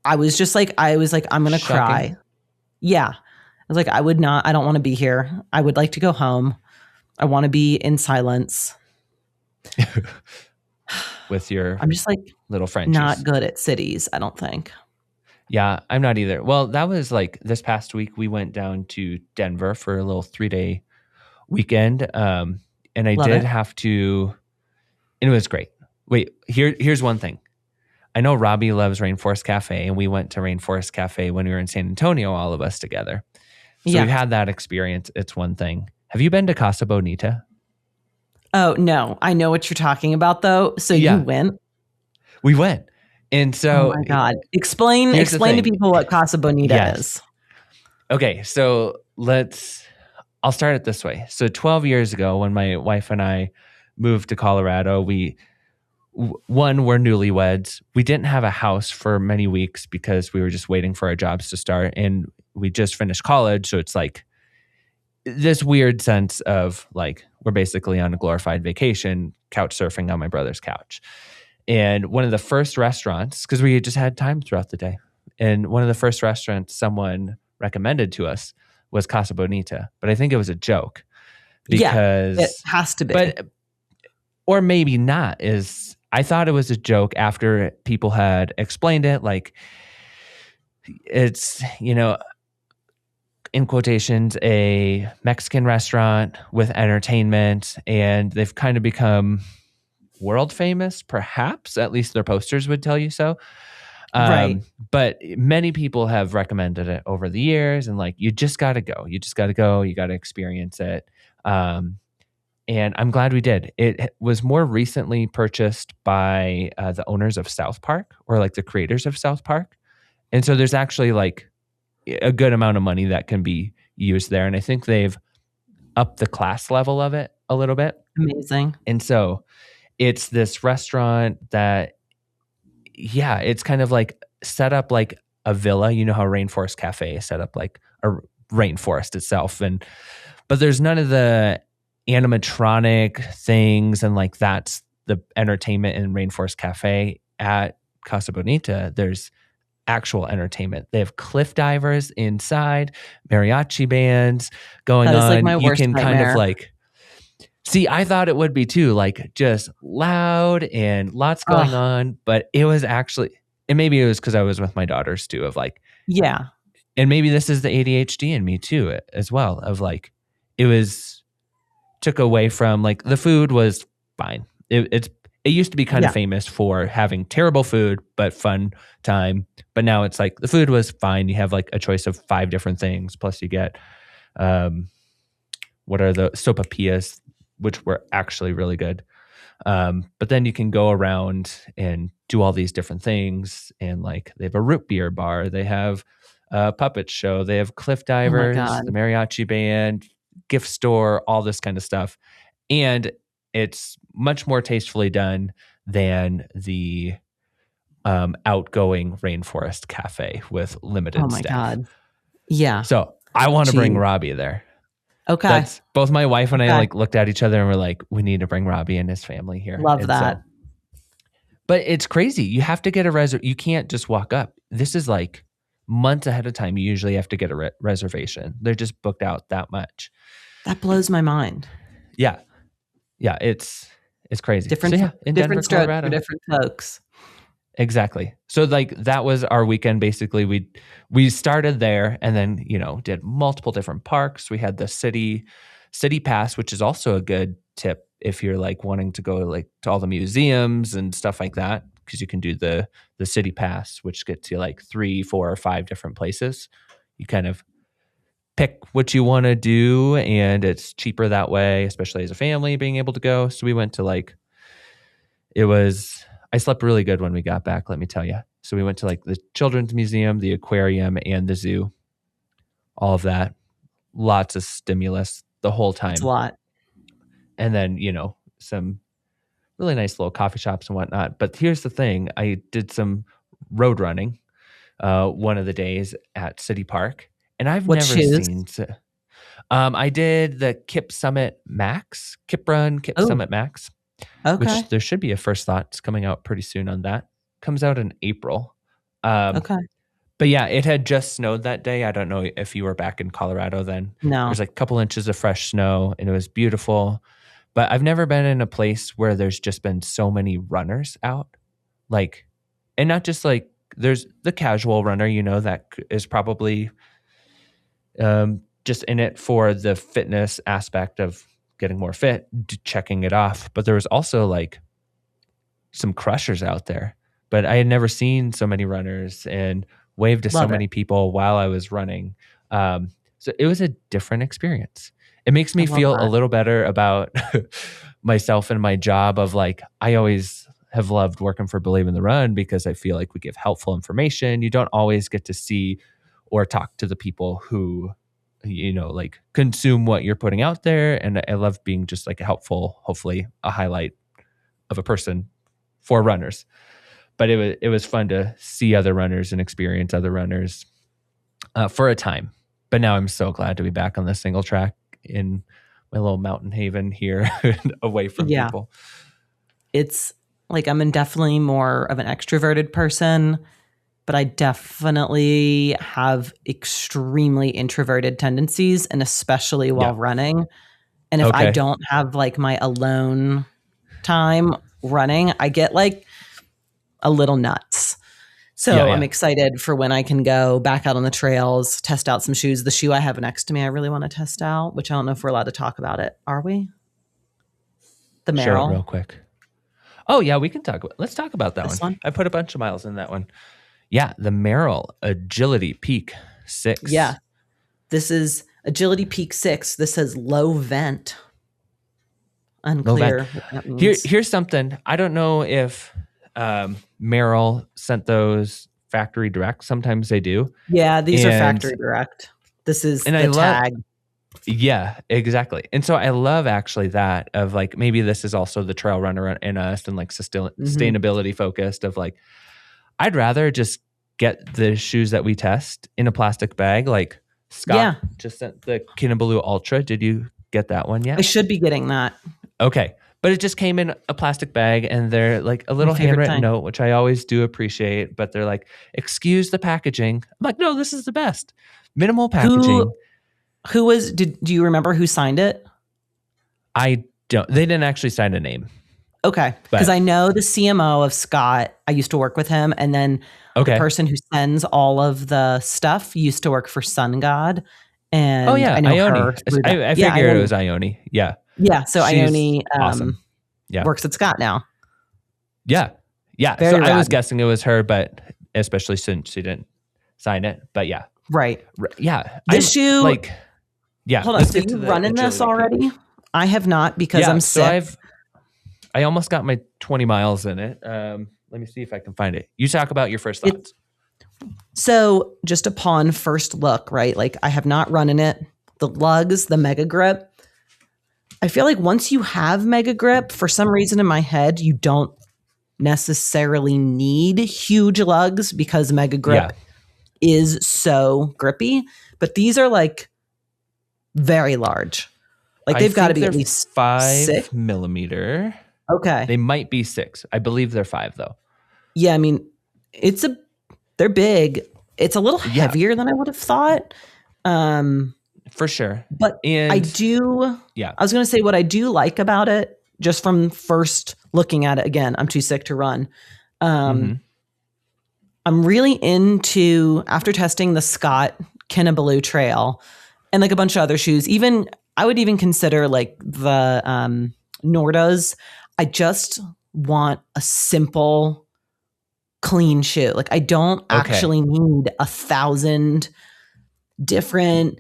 I was like, I'm going to cry. Yeah. I was like, I don't want to be here. I would like to go home. I want to be in silence. With your I'm just like little Frenchies. Not good at cities, I don't think. Yeah, I'm not either. Well, that was like this past week we went down to Denver for a little 3-day weekend. And I did have to, and it was great. Wait, here's one thing. I know Robbie loves Rainforest Cafe, and we went to Rainforest Cafe when we were in San Antonio, all of us together. So we've had that experience. It's one thing. Have you been to Casa Bonita? Oh, no. I know what you're talking about, though. So you went? We went. And so... Oh, my God. Explain to people what Casa Bonita is. Okay, so I'll start it this way. So 12 years ago, when my wife and I moved to Colorado, we're newlyweds. We didn't have a house for many weeks because we were just waiting for our jobs to start. And we just finished college. So it's like this weird sense of like, we're basically on a glorified vacation, couch surfing on my brother's couch. And one of the first restaurants, because we just had time throughout the day, and one of the first restaurants someone recommended to us was Casa Bonita. But I think it was a joke because it has to be. Or maybe not. I thought it was a joke after people had explained it. Like it's, in quotations, a Mexican restaurant with entertainment, and they've kind of become world famous, perhaps. At least their posters would tell you so. Right. But many people have recommended it over the years, and like, you just got to go. You just got to go. You got to experience it. And I'm glad we did. It was more recently purchased by the owners of South Park, or like the creators of South Park. And so there's actually like a good amount of money that can be used there. And I think they've upped the class level of it a little bit. Amazing. And so it's this restaurant that, it's kind of like set up like a villa. You know how Rainforest Cafe is set up like a rainforest itself. But there's none of the animatronic things, and like that's the entertainment in Rainforest Cafe. At Casa Bonita, there's actual entertainment. They have cliff divers inside, mariachi bands going on. Like my worst you can nightmare. Kind of like see, I thought it would be too, like just loud and lots going on, but it was actually, and maybe it was because I was with my daughters too, of like, and maybe this is the ADHD in me too, as well, of like, took away from like, the food was fine. It used to be kind of famous for having terrible food, but fun time. But now it's like the food was fine. You have like a choice of 5 different things. Plus you get, what are the sopapillas, which were actually really good. But then you can go around and do all these different things. And like, they have a root beer bar. They have a puppet show. They have cliff divers, the mariachi band, gift store, all this kind of stuff. And it's much more tastefully done than the outgoing rainforest cafe with limited Oh my staff. God. Yeah. So I want to bring Robbie there. Okay. That's both my wife and I like looked at each other and we're like, we need to bring Robbie and his family here. Love And that. but it's crazy. You have to get a you can't just walk up. This is like months ahead of time. You usually have to get a reservation. They're just booked out that much. That blows my mind. Yeah. Yeah. It's crazy. Different, so, yeah, in different Denver, strokes Colorado. for different folks. Exactly. So like that was our weekend. Basically, we started there and then, did multiple different parks. We had the city pass, which is also a good tip if you're like wanting to go like to all the museums and stuff like that, because you can do the city pass, which gets you like 3, 4, or 5 different places. You kind of pick what you want to do and it's cheaper that way, especially as a family being able to go. So we went to I slept really good when we got back, let me tell you. So we went to like the Children's Museum, the aquarium, and the zoo. All of that. Lots of stimulus the whole time. It's a lot. And then, some really nice little coffee shops and whatnot. But here's the thing. I did some road running one of the days at City Park. And I've never seen... I did the Kip Summit Max. Kip Summit Max. Okay. Which there should be a first thoughts coming out pretty soon on that. Comes out in April. Okay. But yeah, it had just snowed that day. I don't know if you were back in Colorado then. No. There was like a couple inches of fresh snow and it was beautiful. But I've never been in a place where there's just been so many runners out. Like, and not just like, there's the casual runner, that is probably just in it for the fitness aspect of getting more fit, checking it off. But there was also like some crushers out there. But I had never seen so many runners and waved to so many people while I was running. So it was a different experience. It makes me feel a little better about myself and my job of like, I always have loved working for Believe in the Run because I feel like we give helpful information. You don't always get to see or talk to the people who like consume what you're putting out there. And I love being just like a helpful, hopefully a highlight of a person for runners. But it was fun to see other runners and experience other runners for a time. But now I'm so glad to be back on the single track in my little mountain haven here away from people. It's like I'm definitely more of an extroverted person, but I definitely have extremely introverted tendencies, and especially while running. And if I don't have like my alone time running, I get like a little nuts. So I'm excited for when I can go back out on the trails, test out some shoes. The shoe I have next to me, I really want to test out, which I don't know if we're allowed to talk about it. Are we? The Merrell. Sure, real quick. Oh yeah, we can talk about. Let's talk about that one. I put a bunch of miles in that one. Yeah, the Merrell Agility Peak 6. Yeah, this is Agility Peak 6. This says low vent. Unclear. What that means. Here's something. I don't know if Merrell sent those factory direct. Sometimes they do. Yeah, these are factory direct. This is the tag. Yeah, exactly. And so I love actually that of like, maybe this is also the trail runner in us and like sustainability focused of like, I'd rather just get the shoes that we test in a plastic bag. Like Scott just sent the Kinabalu Ultra. Did you get that one yet? I should be getting that. Okay. But it just came in a plastic bag and they're like a little handwritten note, which I always do appreciate. But they're like, excuse the packaging. I'm like, no, this is the best. Minimal packaging. Do you remember who signed it? I don't. They didn't actually sign a name. Okay. Because I know the CMO of Scott, I used to work with him. And then the person who sends all of the stuff used to work for Sun God. And I know Ione. I figured it was Ione. Yeah. Yeah. So Ione awesome. works at Scott now. Yeah. Yeah. Very so rad. I was guessing it was her, but especially since she didn't sign it. But yeah. Right. Yeah. This shoe. Like, yeah. Hold on. So you running this already? I have not because I'm sick. I almost got my 20 miles in it. Let me see if I can find it. You talk about your first thoughts. So just upon first look, right? Like I have not run in it. The lugs, the Mega Grip. I feel like once you have Mega Grip, for some reason in my head, you don't necessarily need huge lugs because Mega Grip is so grippy, but these are like very large. Like they've got to be at least 5 millimeter. Okay. They might be 6. I believe they're 5 though. Yeah, I mean, they're big. It's a little heavier than I would have thought. For sure. But I was going to say what I do like about it, just from first looking at it again, I'm too sick to run. I'm really into, after testing the Scott Kinabalu Trail and like a bunch of other shoes, even I would even consider like the Nordas. I just want a simple, clean shoe. Like I don't actually need 1,000 different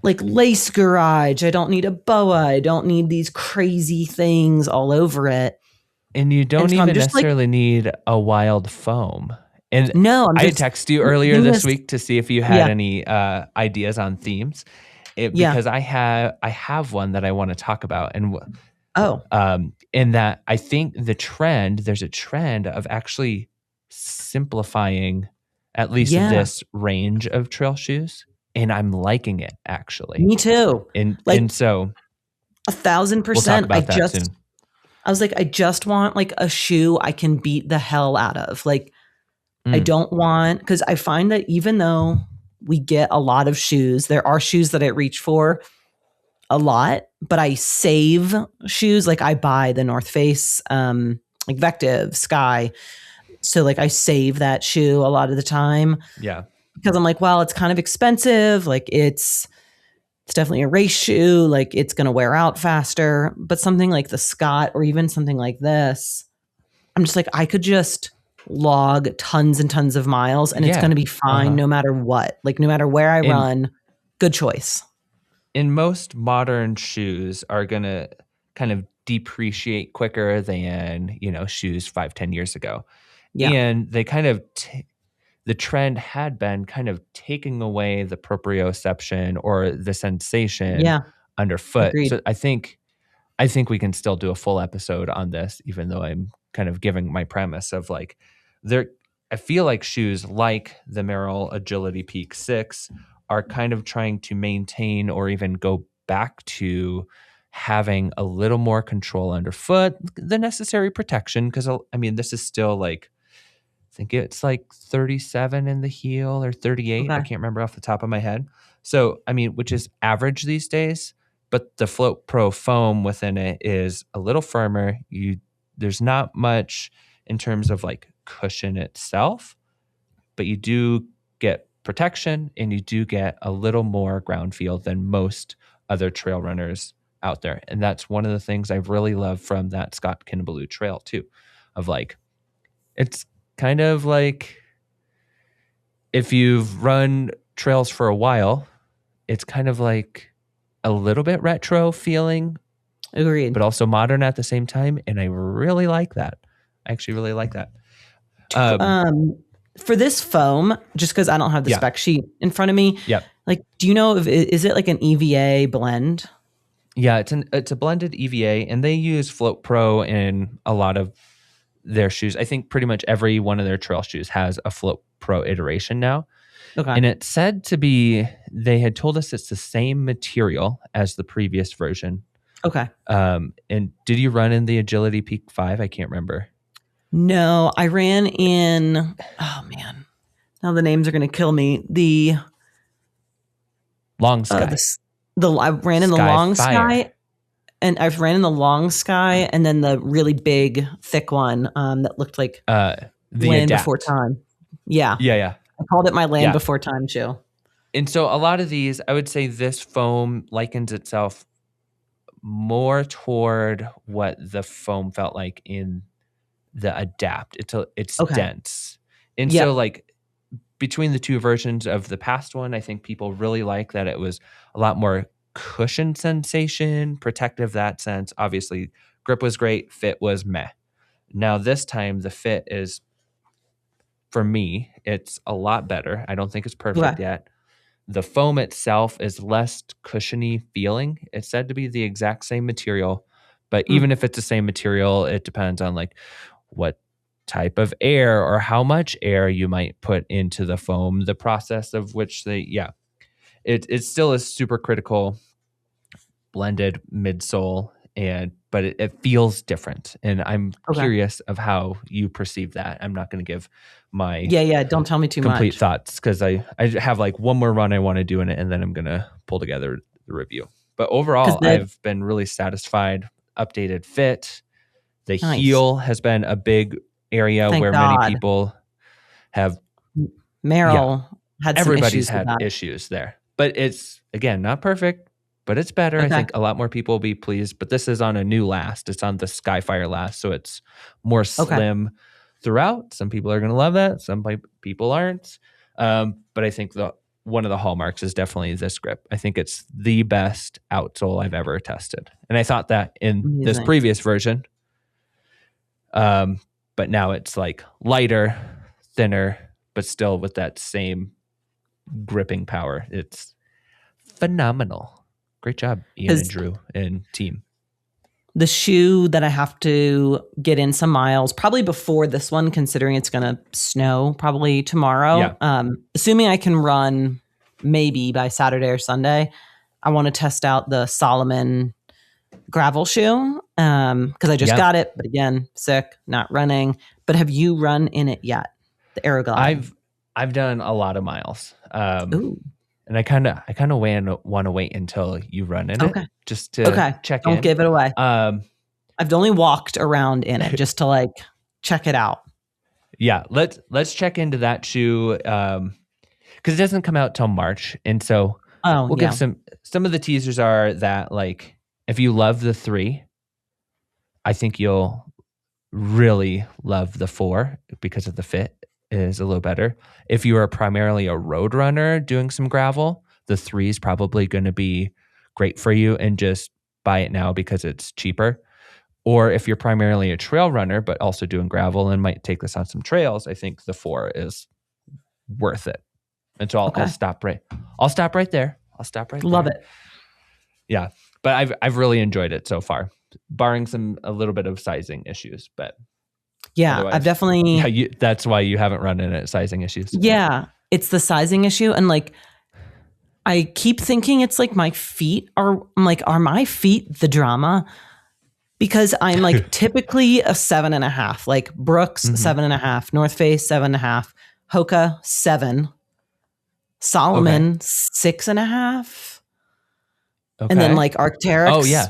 like lace garage. I don't need a boa. I don't need these crazy things all over it. And you don't even necessarily need a wild foam. And no, I texted you earlier this week to see if you had any ideas on themes, because I have one that I want to talk about. And in that I think there's a trend of actually simplifying at least this range of trail shoes. And I'm liking it, actually. Me too. And so 1,000%. We'll talk about that soon. I was like, I just want like a shoe I can beat the hell out of. Like, I don't want, because I find that even though we get a lot of shoes, there are shoes that I reach for a lot, but I save shoes. Like I buy the North Face, like Vective, Sky. So like I save that shoe a lot of the time. Yeah. Because I'm like, well, it's kind of expensive. Like it's definitely a race shoe. Like it's going to wear out faster. But something like the Scott or even something like this, I'm just like, I could just log tons and tons of miles and it's going to be fine no matter what. Like no matter where I run, good choice. And most modern shoes are going to kind of depreciate quicker than, shoes 5-10 years ago. Yeah. And they kind of... the trend had been kind of taking away the proprioception or the sensation underfoot. Agreed. So I think we can still do a full episode on this, even though I'm kind of giving my premise of like I feel like shoes like the Merrell Agility Peak 6 are kind of trying to maintain or even go back to having a little more control underfoot, the necessary protection. Because I mean, this is still like, I think it's like 37 in the heel or 38. Okay. I can't remember off the top of my head. So, I mean, which is average these days, but the Float Pro foam within it is a little firmer. There's not much in terms of like cushion itself, but you do get protection and you do get a little more ground feel than most other trail runners out there. And that's one of the things I've really loved from that Scott Kinabalu trail too, of like, it's kind of like if you've run trails for a while, it's kind of like a little bit retro feeling. Agreed. But also modern at the same time. And I really like that. I actually really like that. For this foam, just because I don't have the spec sheet in front of me. Yeah. Like, do you know is it like an EVA blend? Yeah, it's a blended EVA, and they use Float Pro in a lot of their shoes. I think pretty much every one of their trail shoes has a Float Pro iteration now. Okay. And it's said to be, they had told us it's the same material as the previous version. Okay. And did you run in the Agility Peak 5? I can't remember. No, I ran in, oh man, now the names are going to kill me. The Long Sky. I ran in the Long Sky, and I've ran in the Long Sky, and then the really big, thick one that looked like the Land Adapt. Before Time. Yeah. Yeah. I called it my Land Before Time shoe. And so a lot of these, I would say this foam likens itself more toward what the foam felt like in the Adapt. It's dense. And so like between the two versions of the past one, I think people really like that it was a lot more cushion sensation, protective that sense. Obviously, grip was great, fit was meh. Now this time the fit is, for me, it's a lot better. I don't think it's perfect yet. The foam itself is less cushiony feeling. It's said to be the exact same material, but even if it's the same material, it depends on like what type of air or how much air you might put into the foam, the process of which it still is super critical blended midsole, but it feels different. And I'm curious of how you perceive that. I'm not going to give my don't tell me too complete much thoughts because I have like one more run I want to do in it, and then I'm going to pull together the review. But overall, I've been really satisfied. Updated fit. The heel has been a big area where many people have. Merrell had some everybody's issues had with that. issues there, but it's again not perfect, but it's better. I think a lot more people will be pleased. But this is on a new last. It's on the Skyfire last, so it's more slim throughout. Some people are going to love that. Some people aren't. But I think one of the hallmarks is definitely this grip. I think it's the best outsole I've ever tested, and I thought that in this previous version. But now it's like lighter, thinner, but still with that same gripping power. It's phenomenal. Great job, Ian and Drew and team. The shoe that I have to get in some miles, probably before this one, considering it's going to snow probably tomorrow. Assuming I can run maybe by Saturday or Sunday, I want to test out the Solomon gravel shoe because I just got it. But again, sick, not running. But have you run in it yet? The Aeroglide. I've done a lot of miles. And I kind of want to wait until you run in it just to check in. Don't give it away. I've only walked around in it just to like check it out. Yeah, let's check into that shoe because it doesn't come out till March, and so we'll give some of the teasers are that like if you love the 3, I think you'll really love the 4 because of the fit is a little better. If you are primarily a road runner doing some gravel, the 3 is probably going to be great for you and just buy it now because it's cheaper. Or if you're primarily a trail runner but also doing gravel and might take this on some trails, I think the 4 is worth it. And so I'll stop right there. Love it. Yeah. But I've really enjoyed it so far, barring a little bit of sizing issues, but I've definitely. That's why you haven't run in it. Sizing issues. Yeah, it's the sizing issue, and like I keep thinking it's like my feet are. I'm like, are my feet the drama? Because I'm like typically a 7.5. Like Brooks 7.5, North Face 7.5, Hoka 7, Solomon 6.5. And then like Arc'teryx. Oh yeah.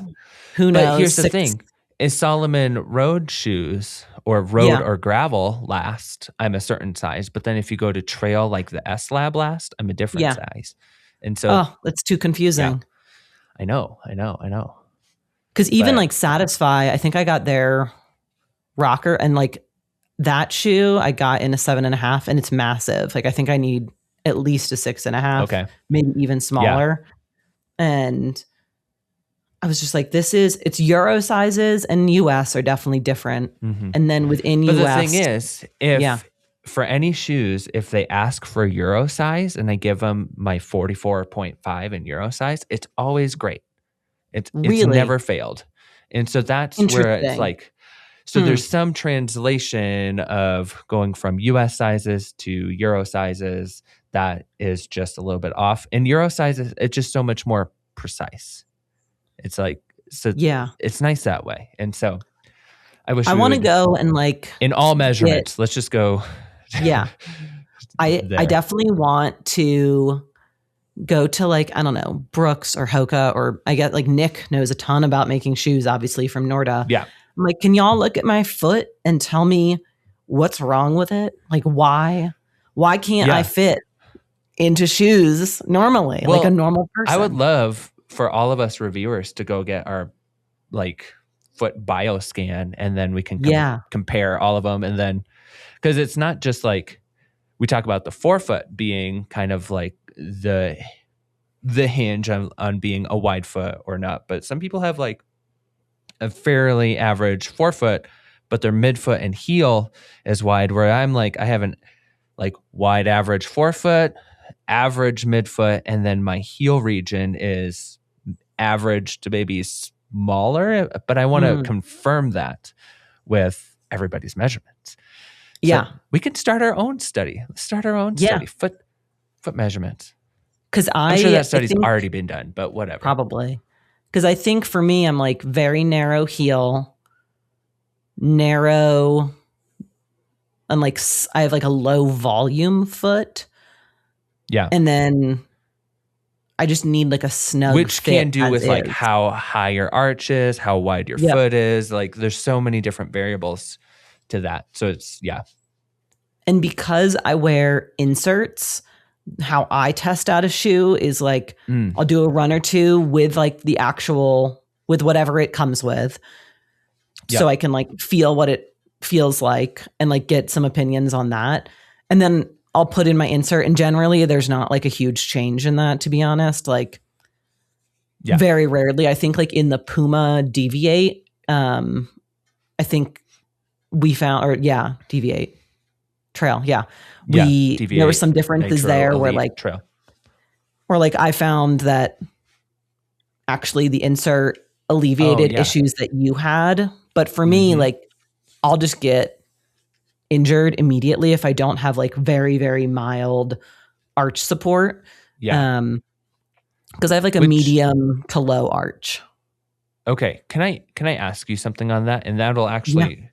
Who knows? But here's the thing. Is Solomon road shoes or road or gravel last, I'm a certain size. But then if you go to trail like the S-Lab last, I'm a different size. And so that's too confusing. I know. Because even like Satisfy, I think I got their rocker and like that shoe I got in a 7.5 and it's massive. Like I think I need at least a 6.5. Okay. Maybe even smaller. And I was just like, it's Euro sizes and US are definitely different. Mm-hmm. And then within but US. But the thing is, if for any shoes, if they ask for Euro size and I give them my 44.5 in Euro size, it's always great. It's never failed. And so that's where it's like, so there's some translation of going from US sizes to Euro sizes that is just a little bit off. In Euro sizes, it's just so much more precise. It's like, so it's nice that way. And so I want to go and like in all measurements, let's just go. Yeah. I definitely want to go to like, I don't know, Brooks or Hoka, or I get like Nick knows a ton about making shoes, obviously from Norda. Yeah. I'm like, can y'all look at my foot and tell me what's wrong with it? Like why can't I fit into shoes normally, like a normal person? I would love for all of us reviewers to go get our like foot bioscan and then we can compare all of them. And then, because it's not just like, we talk about the forefoot being kind of like the hinge on being a wide foot or not. But some people have like a fairly average forefoot, but their midfoot and heel is wide, where I'm like, I have an like wide average forefoot, average midfoot, and then my heel region is average to maybe smaller, but I want to confirm that with everybody's measurements. Yeah. We can start our own study. Let's start our own Yeah. study. Foot measurements. Because I'm sure that I study's think already been done, but whatever. probably. Because I think for me, I'm like very narrow heel, narrow, and like I have like a low volume foot. Yeah. And then I just need like a snug Which fit can do as with like is. how high your arch is, how wide your Yep. foot is. Like there's so many different variables to that. So it's, yeah. And because I wear inserts, how I test out a shoe is like I'll do a run or two with like the actual, with whatever it comes with. Yeah. So I can like feel what it feels like and like get some opinions on that. And then I'll put in my insert, and generally there's not like a huge change in that, to be honest. Like very rarely. I think like in the Puma Deviate, I think we found, or Deviate Trail. Yeah. There were some differences Nitro, there where Elite, like, Trail. where like I found that actually the insert alleviated issues that you had. But for me, like I'll just get injured immediately if I don't have like very, very mild arch support. Yeah. Because I have like a medium to low arch. Okay. Can I ask you something on that? And that'll actually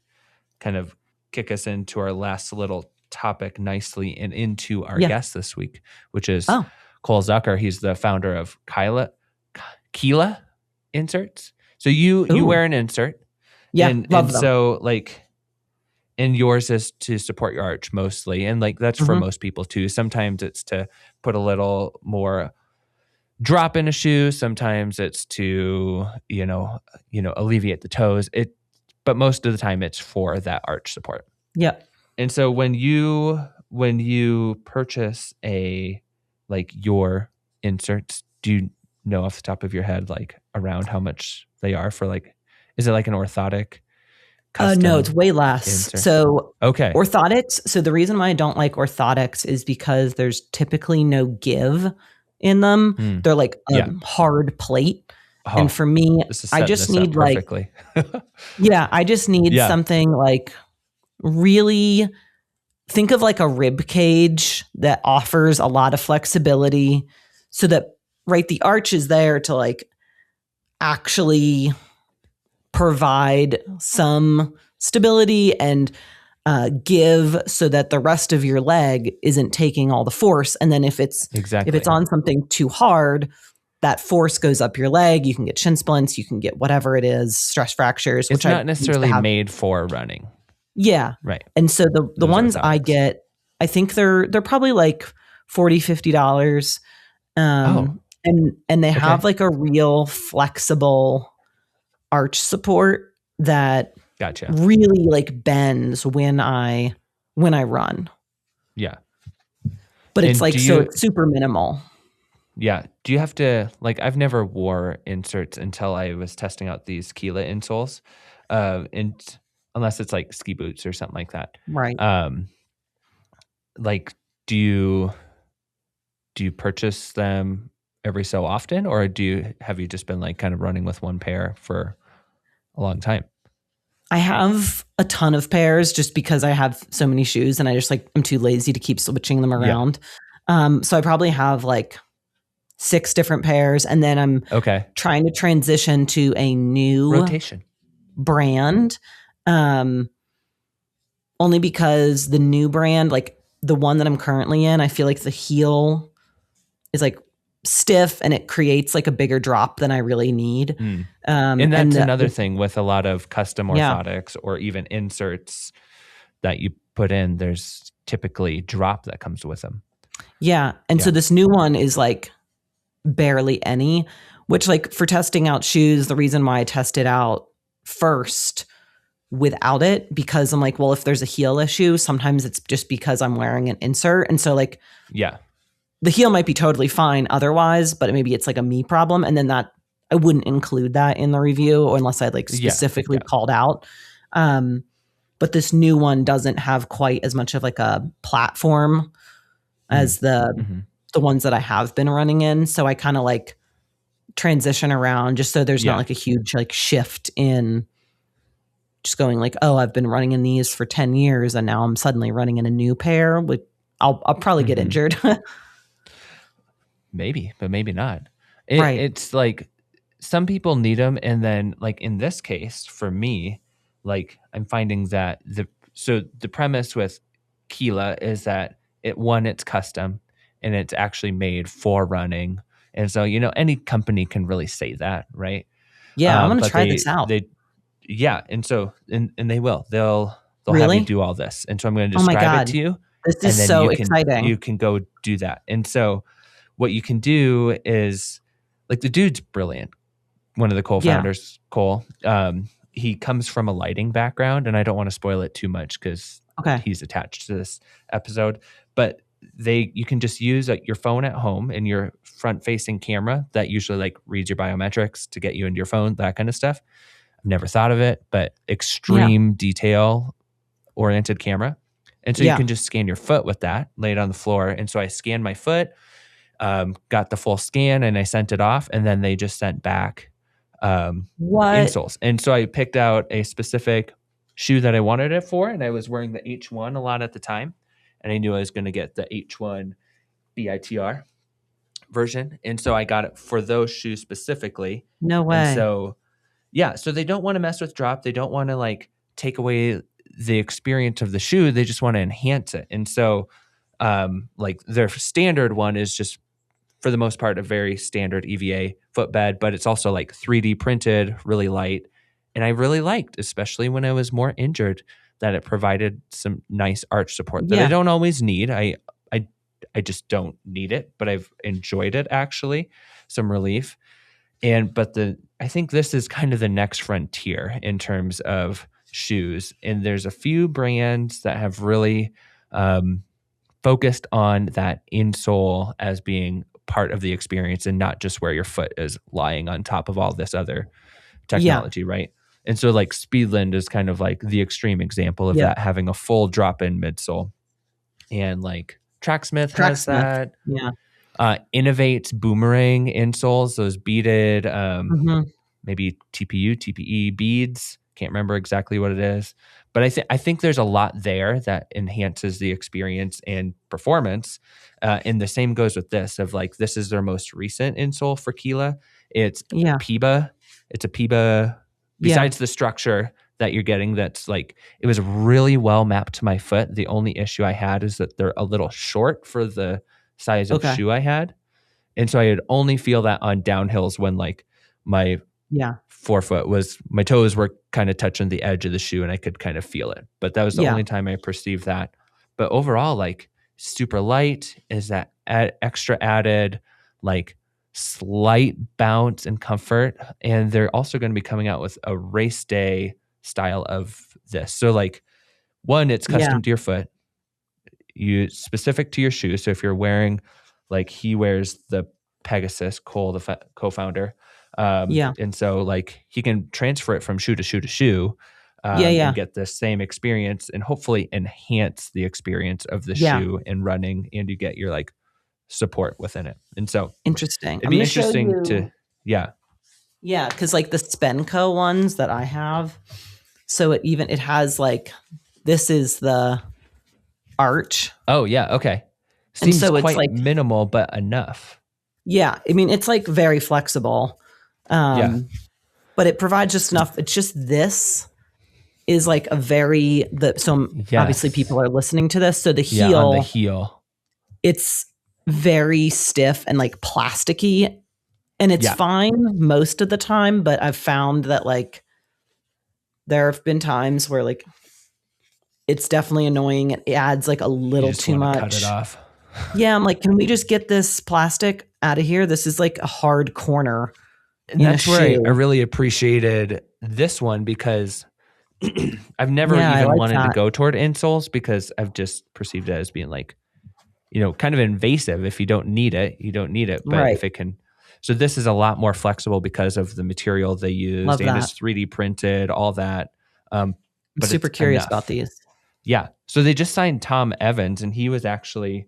kind of kick us into our last little topic nicely and into our guest this week, which is Cole Zucker. He's the founder of Kila inserts. So you wear an insert. Yeah. And love them. So like, and yours is to support your arch mostly. And like, that's for most people too. Sometimes it's to put a little more drop in a shoe. Sometimes it's to, alleviate the toes. But most of the time it's for that arch support. Yep. And so when you purchase your inserts, do you know off the top of your head, like around how much they are for like, is it like an orthotic? No, it's way less. insert? So Okay. orthotics. So the reason why I don't like orthotics is because there's typically no give in them. They're like a hard plate. And for me, I just need like, I just need something like really, think of like a rib cage that offers a lot of flexibility so that the arch is there to like actually provide some stability and give so that the rest of your leg isn't taking all the force. And then if it's on something too hard, that force goes up your leg. You can get shin splints, you can get whatever it is, stress fractures. It's not necessarily made for running. Yeah. Right. And so the ones I get, I think they're probably like $40-$50. And they have like a real flexible arch support that really like bends when I run. Yeah. But it's like, so it's super minimal. Yeah. Do you have to, like, I've never wore inserts until I was testing out these Kila insoles. And unless it's like ski boots or something like that. Right. Like, do you purchase them every so often, or have you just been like kind of running with one pair for a long time? I have a ton of pairs just because I have so many shoes and I just like, I'm too lazy to keep switching them around. So I probably have like 6 different pairs, and then I'm trying to transition to a new rotation brand. Only because the new brand, like the one that I'm currently in, I feel like the heel is like stiff and it creates like a bigger drop than I really need. And that's another thing with a lot of custom orthotics or even inserts that you put in, there's typically drop that comes with them. Yeah. And so this new one is like barely any, which like for testing out shoes, the reason why I test it out first without it, because I'm like, well, if there's a heel issue, sometimes it's just because I'm wearing an insert. And so like, the heel might be totally fine otherwise, but maybe it's like a me problem. And then that I wouldn't include that in the review, or unless I'd like specifically called out. But this new one doesn't have quite as much of like a platform as the ones that I have been running in. So I kind of like transition around just so there's not like a huge like shift in just going like, oh, I've been running in these for 10 years and now I'm suddenly running in a new pair, I'll probably get injured. Maybe, but maybe not. Right. It's like some people need them. And then like in this case, for me, like I'm finding that the premise with Kila is that it's custom and it's actually made for running. And so, any company can really say that, right? Yeah, I'm going to But try this out. Yeah. And so, and they will, they'll have Really? you do all this. And so I'm going to Oh my describe it God. to you. This And is then so exciting. you can go do that. And so what you can do is, like, the dude's brilliant. One of the co-founders, Cole, he comes from a lighting background, and I don't want to spoil it too much because he's attached to this episode. But you can just use your phone at home and your front-facing camera that usually like reads your biometrics to get you into your phone, that kind of stuff. I've never thought of it, but extreme detail-oriented camera. And so you can just scan your foot with that, lay it on the floor. And so I scanned my foot, got the full scan, and I sent it off. And then they just sent back insoles. And so I picked out a specific shoe that I wanted it for. And I was wearing the H1 a lot at the time. And I knew I was going to get the H1 BITR version. And so I got it for those shoes specifically. No way. And so, so they don't want to mess with drop. They don't want to like take away the experience of the shoe. They just want to enhance it. And so like their standard one is just, for the most part, a very standard EVA footbed, but it's also like 3D printed, really light. And I really liked, especially when I was more injured, that it provided some nice arch support that I don't always need. I just don't need it, but I've enjoyed it, actually, some relief. But I think this is kind of the next frontier in terms of shoes. And there's a few brands that have really focused on that insole as being part of the experience and not just where your foot is lying on top of all this other technology, right? And so like Speedland is kind of like the extreme example of that, having a full drop-in midsole. And like Tracksmith has that. Yeah. Innovate's Boomerang insoles, those beaded, maybe TPE beads. Can't remember exactly what it is. But I think there's a lot there that enhances the experience and performance. And the same goes with this, of like, this is their most recent insole for Kila. It's PIBA. It's a PIBA. Besides the structure that you're getting, that's like, it was really well mapped to my foot. The only issue I had is that they're a little short for the size of shoe I had. And so I would only feel that on downhills when like my forefoot my toes were kind of touching the edge of the shoe and I could kind of feel it. But that was the only time I perceived that. But overall, like, super light is that extra added, like, slight bounce and comfort. And they're also going to be coming out with a race day style of this. So like, one, it's custom to your foot, specific to your shoe. So if you're wearing, like, he wears the Pegasus, Cole, the co-founder. And so like he can transfer it from shoe to shoe to shoe and get the same experience and hopefully enhance the experience of the shoe in running, and you get your like support within it. And so interesting. It'd be interesting to because like the Spenco ones that I have, so it has like, this is the arch. Oh yeah, okay. Seems so quite it's like minimal, but enough. Yeah, I mean, it's like very flexible. But it provides just enough. It's just, this is like a very, obviously people are listening to this. So the heel, it's very stiff and like plasticky, and it's fine most of the time. But I've found that like, there have been times where like, it's definitely annoying. It adds like a little too much. Cut it off. I'm like, can we just get this plastic out of here? This is like a hard corner. And that's where I really appreciated this one, because I've never even wanted to go toward insoles, because I've just perceived it as being like, kind of invasive. If you don't need it, you don't need it. But if it can, so this is a lot more flexible because of the material they used. Love and that. It's 3D printed, all that. I'm super curious about these. Yeah. So they just signed Tom Evans, and he was actually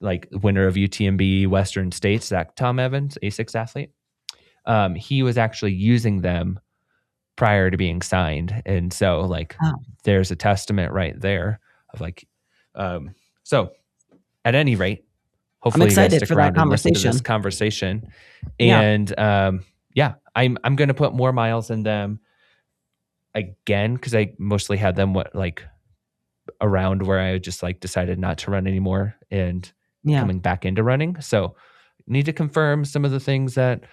like winner of UTMB Western States, that Tom Evans, A6 athlete. He was actually using them prior to being signed. And so like Oh. there's a testament right there of like, so at any rate, hopefully you guys excited stick for that around and listen to this conversation. conversation. Yeah. And I'm going to put more miles in them again, because I mostly had them around where I just like decided not to run anymore and coming back into running. So need to confirm some of the things that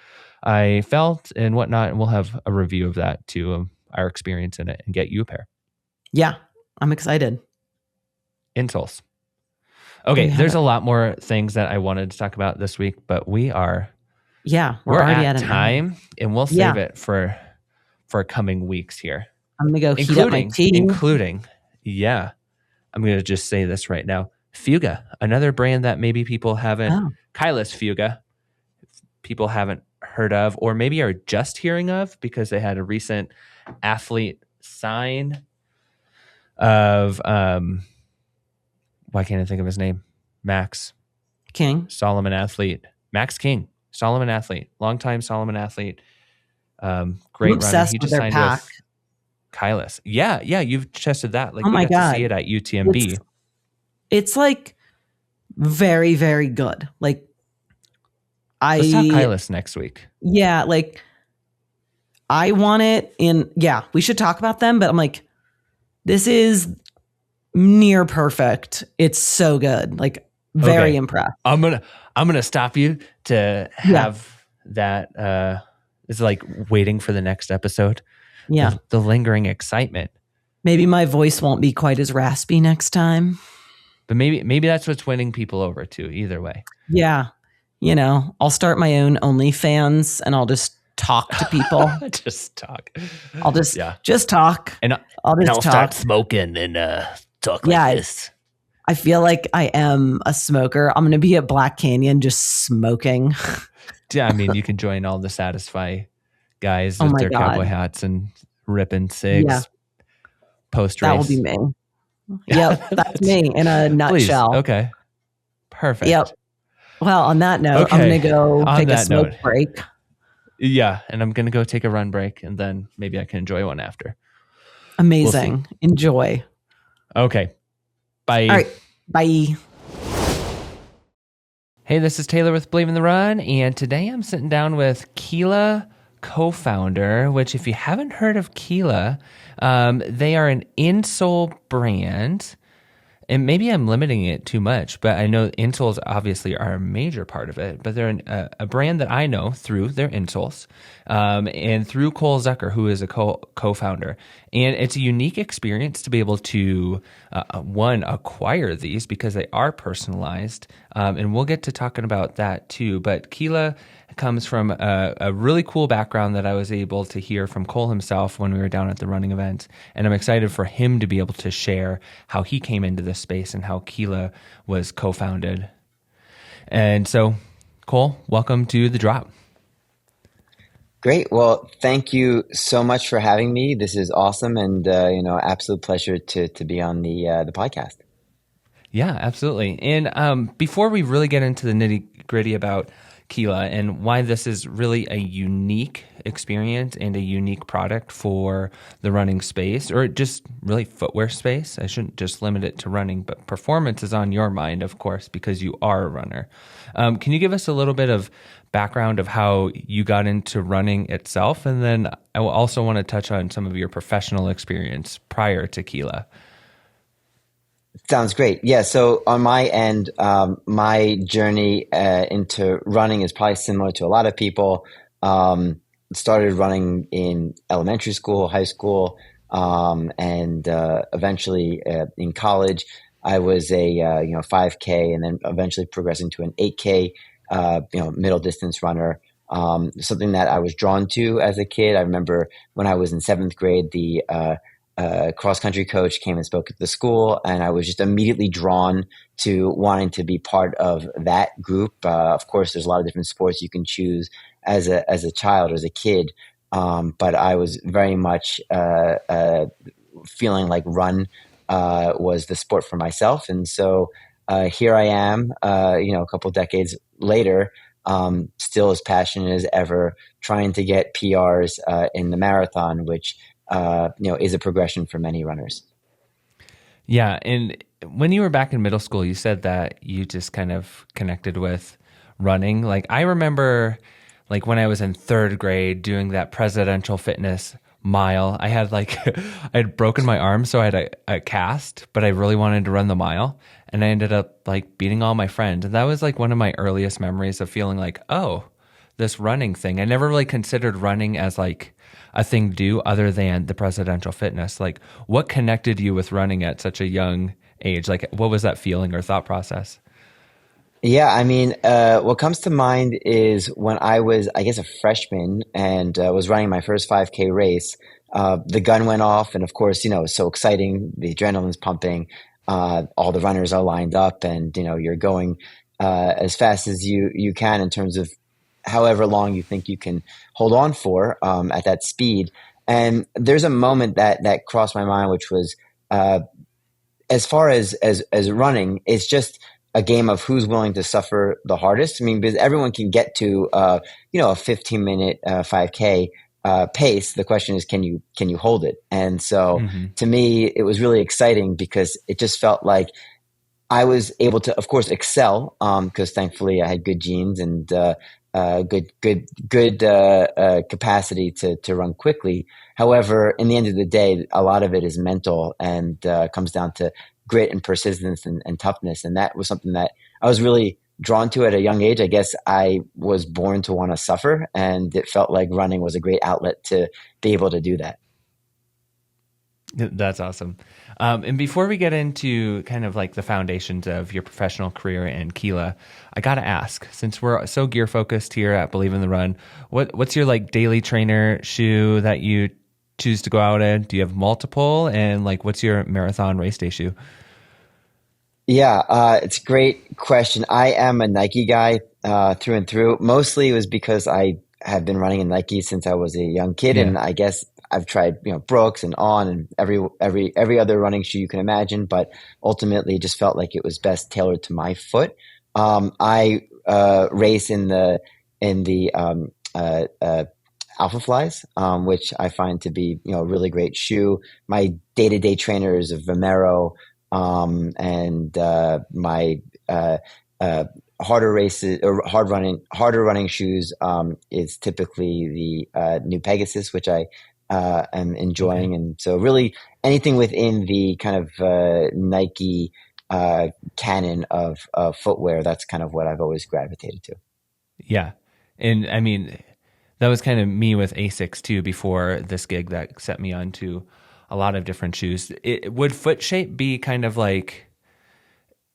I felt and whatnot, and we'll have a review of that too, of our experience in it, and get you a pair. Yeah, I'm excited. Insoles. Okay, there's a lot more things that I wanted to talk about this week, but we're already at at time, and we'll save it for coming weeks here. I'm gonna go heat up my tea. Including, I'm gonna just say this right now. Fuga, another brand that maybe people haven't, Kila's Fuga, people haven't heard of, or maybe are just hearing of because they had a recent athlete sign of, why can't I think of his name? Max King. Solomon athlete. Max King. Solomon athlete. Longtime Solomon athlete. Great runner. He just signed with Kila's. Yeah, you've tested that. Like, oh my God. to see it at UTMB. It's like very, very good. Like, let's talk Kila's next week. Yeah, like I want it in. Yeah, we should talk about them. But I'm like, this is near perfect. It's so good. Like, very impressed. I'm gonna stop you to have that. It's like waiting for the next episode. Yeah, the lingering excitement. Maybe my voice won't be quite as raspy next time. But maybe that's what's winning people over too. Either way. Yeah, I'll start my own OnlyFans and I'll just talk to people. Just talk. I'll just talk. And I'll start smoking and talk like this. I feel like I am a smoker. I'm going to be at Black Canyon just smoking. Yeah, I mean, you can join all the Satisfy guys with their cowboy hats and ripping cigs. Yeah. Post-race. That will be me. Yep, that's me in a nutshell. Please. Okay, perfect. Yep. Well, on that note, I'm going to go take a smoke break. Yeah, and I'm going to go take a run break, and then maybe I can enjoy one after. Amazing. We'll enjoy. Okay. Bye. All right. Bye. Hey, this is Taylor with Believe in the Run, and today I'm sitting down with Kila cofounder, which if you haven't heard of Kila, they are an insole brand. And maybe I'm limiting it too much, but I know insoles obviously are a major part of it. But they're a brand that I know through their insoles and through Cole Zucker, who is a co-founder. And it's a unique experience to be able to, acquire these because they are personalized. And we'll get to talking about that too. But Kila comes from a really cool background that I was able to hear from Cole himself when we were down at the running event. And I'm excited for him to be able to share how he came into this space and how Kila was co-founded. And so, Cole, welcome to The Drop. Great. Well, thank you so much for having me. This is awesome. And, absolute pleasure to be on the podcast. Yeah, absolutely. And before we really get into the nitty gritty about Kila and why this is really a unique experience and a unique product for the running space, or just really footwear space. I shouldn't just limit it to running, but performance is on your mind, of course, because you are a runner. Can you give us a little bit of background of how you got into running itself? And then I will also want to touch on some of your professional experience prior to Kila. Sounds great. Yeah. So on my end, my journey into running is probably similar to a lot of people. Started running in elementary school, high school, and eventually in college. I was a 5K, and then eventually progressing to an 8K, middle distance runner. Something that I was drawn to as a kid. I remember when I was in 7th grade, the cross-country coach came and spoke at the school, and I was just immediately drawn to wanting to be part of that group. Of course, there's a lot of different sports you can choose as a child or as a kid, but I was very much feeling like run was the sport for myself. And so here I am, a couple decades later, still as passionate as ever, trying to get PRs in the marathon, which is a progression for many runners. Yeah. And when you were back in middle school, you said that you just kind of connected with running. Like I remember like when I was in third grade doing that presidential fitness mile, I had like, I had broken my arm. So I had a cast, but I really wanted to run the mile. And I ended up like beating all my friends. And that was like one of my earliest memories of feeling like, oh, this running thing. I never really considered running as like a thing to do other than the presidential fitness. Like what connected you with running at such a young age? Like what was that feeling or thought process? Yeah, I mean, what comes to mind is when I was, I guess, a freshman and was running my first 5K race. The gun went off, and of course, it was so exciting. The adrenaline's pumping. All the runners are lined up, and you're going as fast as you can in terms of however long you think you can hold on for at that speed. And there's a moment that crossed my mind, which was as far as running, it's just a game of who's willing to suffer the hardest. I mean, because everyone can get to a 15-minute 5K pace. The question is, can you hold it? And so to me, it was really exciting because it just felt like I was able to, of course, excel because thankfully I had good genes and good capacity to run quickly. However, in the end of the day, a lot of it is mental and comes down to grit and persistence and toughness. And that was something that I was really drawn to at a young age. I guess I was born to want to suffer, and it felt like running was a great outlet to be able to do that. That's awesome. And before we get into kind of like the foundations of your professional career and Kila, I got to ask, since we're so gear focused here at Believe in the Run, what's your like daily trainer shoe that you choose to go out in? Do you have multiple? And like, what's your marathon race day shoe? Yeah, it's a great question. I am a Nike guy through and through. Mostly it was because I have been running in Nike since I was a young kid, and I guess I've tried, Brooks and On and every other running shoe you can imagine, but ultimately it just felt like it was best tailored to my foot. I race in the Alpha Flies, which I find to be a really great shoe. My day-to-day trainer is a Merrell, and my harder races or harder running shoes is typically the New Pegasus, which I am enjoying. Okay. And so really anything within the kind of Nike canon of footwear, that's kind of what I've always gravitated to. Yeah. And I mean, that was kind of me with Asics too before this gig that set me onto a lot of different shoes. Would foot shape be kind of like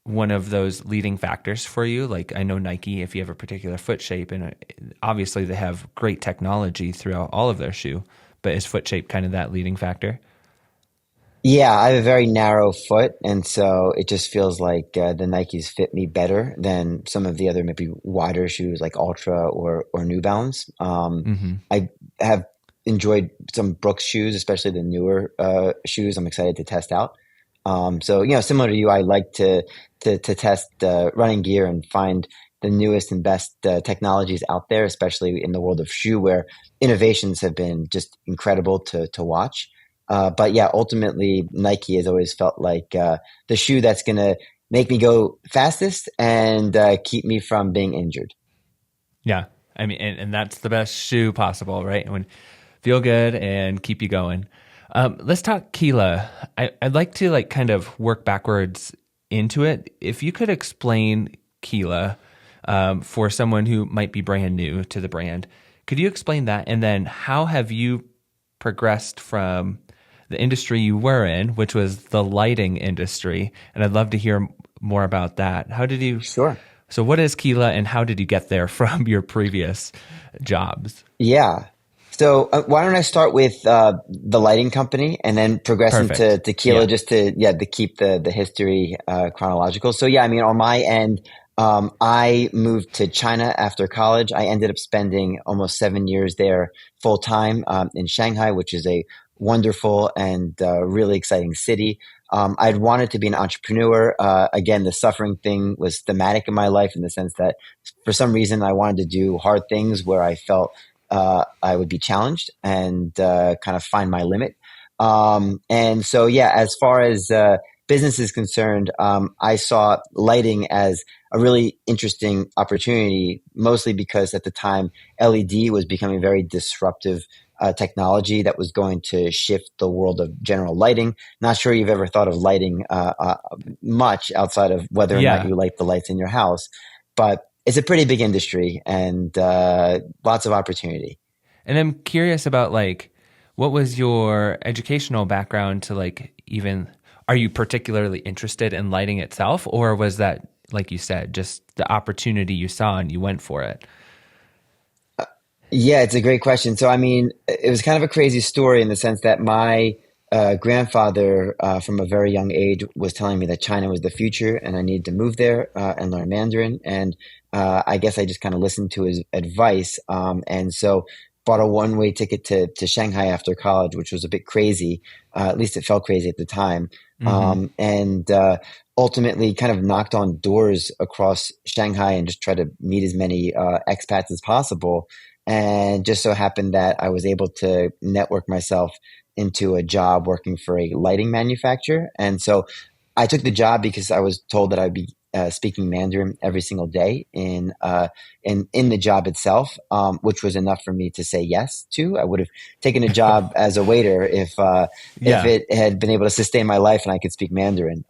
one of those leading factors for you? Like I know Nike, if you have a particular foot shape, and obviously they have great technology throughout all of their shoe, but is foot shape kind of that leading factor? Yeah, I have a very narrow foot, and so it just feels like the Nikes fit me better than some of the other maybe wider shoes like Ultra or New Balance. I have enjoyed some Brooks shoes, especially the newer shoes. I'm excited to test out. So similar to you, I like to test running gear and find the newest and best technologies out there, especially in the world of shoe, where innovations have been just incredible to watch. But yeah, ultimately Nike has always felt like the shoe that's going to make me go fastest and keep me from being injured. Yeah. I mean, and that's the best shoe possible, right? When feel good and keep you going. Let's talk Kila. I'd like to like kind of work backwards into it. If you could explain Kila for someone who might be brand new to the brand, could you explain that? And then how have you progressed from the industry you were in, which was the lighting industry? And I'd love to hear more about that. How did you? Sure. So what is Kila and how did you get there from your previous jobs? Yeah. So why don't I start with the lighting company and then progress into Kila, just to keep the history chronological. So yeah, I mean, on my end, I moved to China after college. I ended up spending almost 7 years there full time in Shanghai, which is a wonderful and really exciting city. I'd wanted to be an entrepreneur. Again, the suffering thing was thematic in my life in the sense that for some reason I wanted to do hard things where I felt I would be challenged and kind of find my limit. And so, yeah, as far as business is concerned, I saw lighting as a really interesting opportunity, mostly because at the time LED was becoming very disruptive technology that was going to shift the world of general lighting. Not sure you've ever thought of lighting much outside of whether or not Yeah. you light the lights in your house, but it's a pretty big industry and lots of opportunity. And I'm curious about like, what was your educational background to like even, are you particularly interested in lighting itself, or was that, like you said, just the opportunity you saw and you went for it? Yeah, it's a great question. So, I mean, it was kind of a crazy story in the sense that my grandfather, from a very young age, was telling me that China was the future and I needed to move there and learn Mandarin. And I guess I just kind of listened to his advice. And so bought a one-way ticket to Shanghai after college, which was a bit crazy. At least it felt crazy at the time. Mm-hmm. And ultimately kind of knocked on doors across Shanghai and just tried to meet as many expats as possible. And just so happened that I was able to network myself into a job working for a lighting manufacturer. And so I took the job because I was told that I'd be speaking Mandarin every single day in the job itself, which was enough for me to say yes to. I would have taken a job as a waiter if Yeah. it had been able to sustain my life and I could speak Mandarin.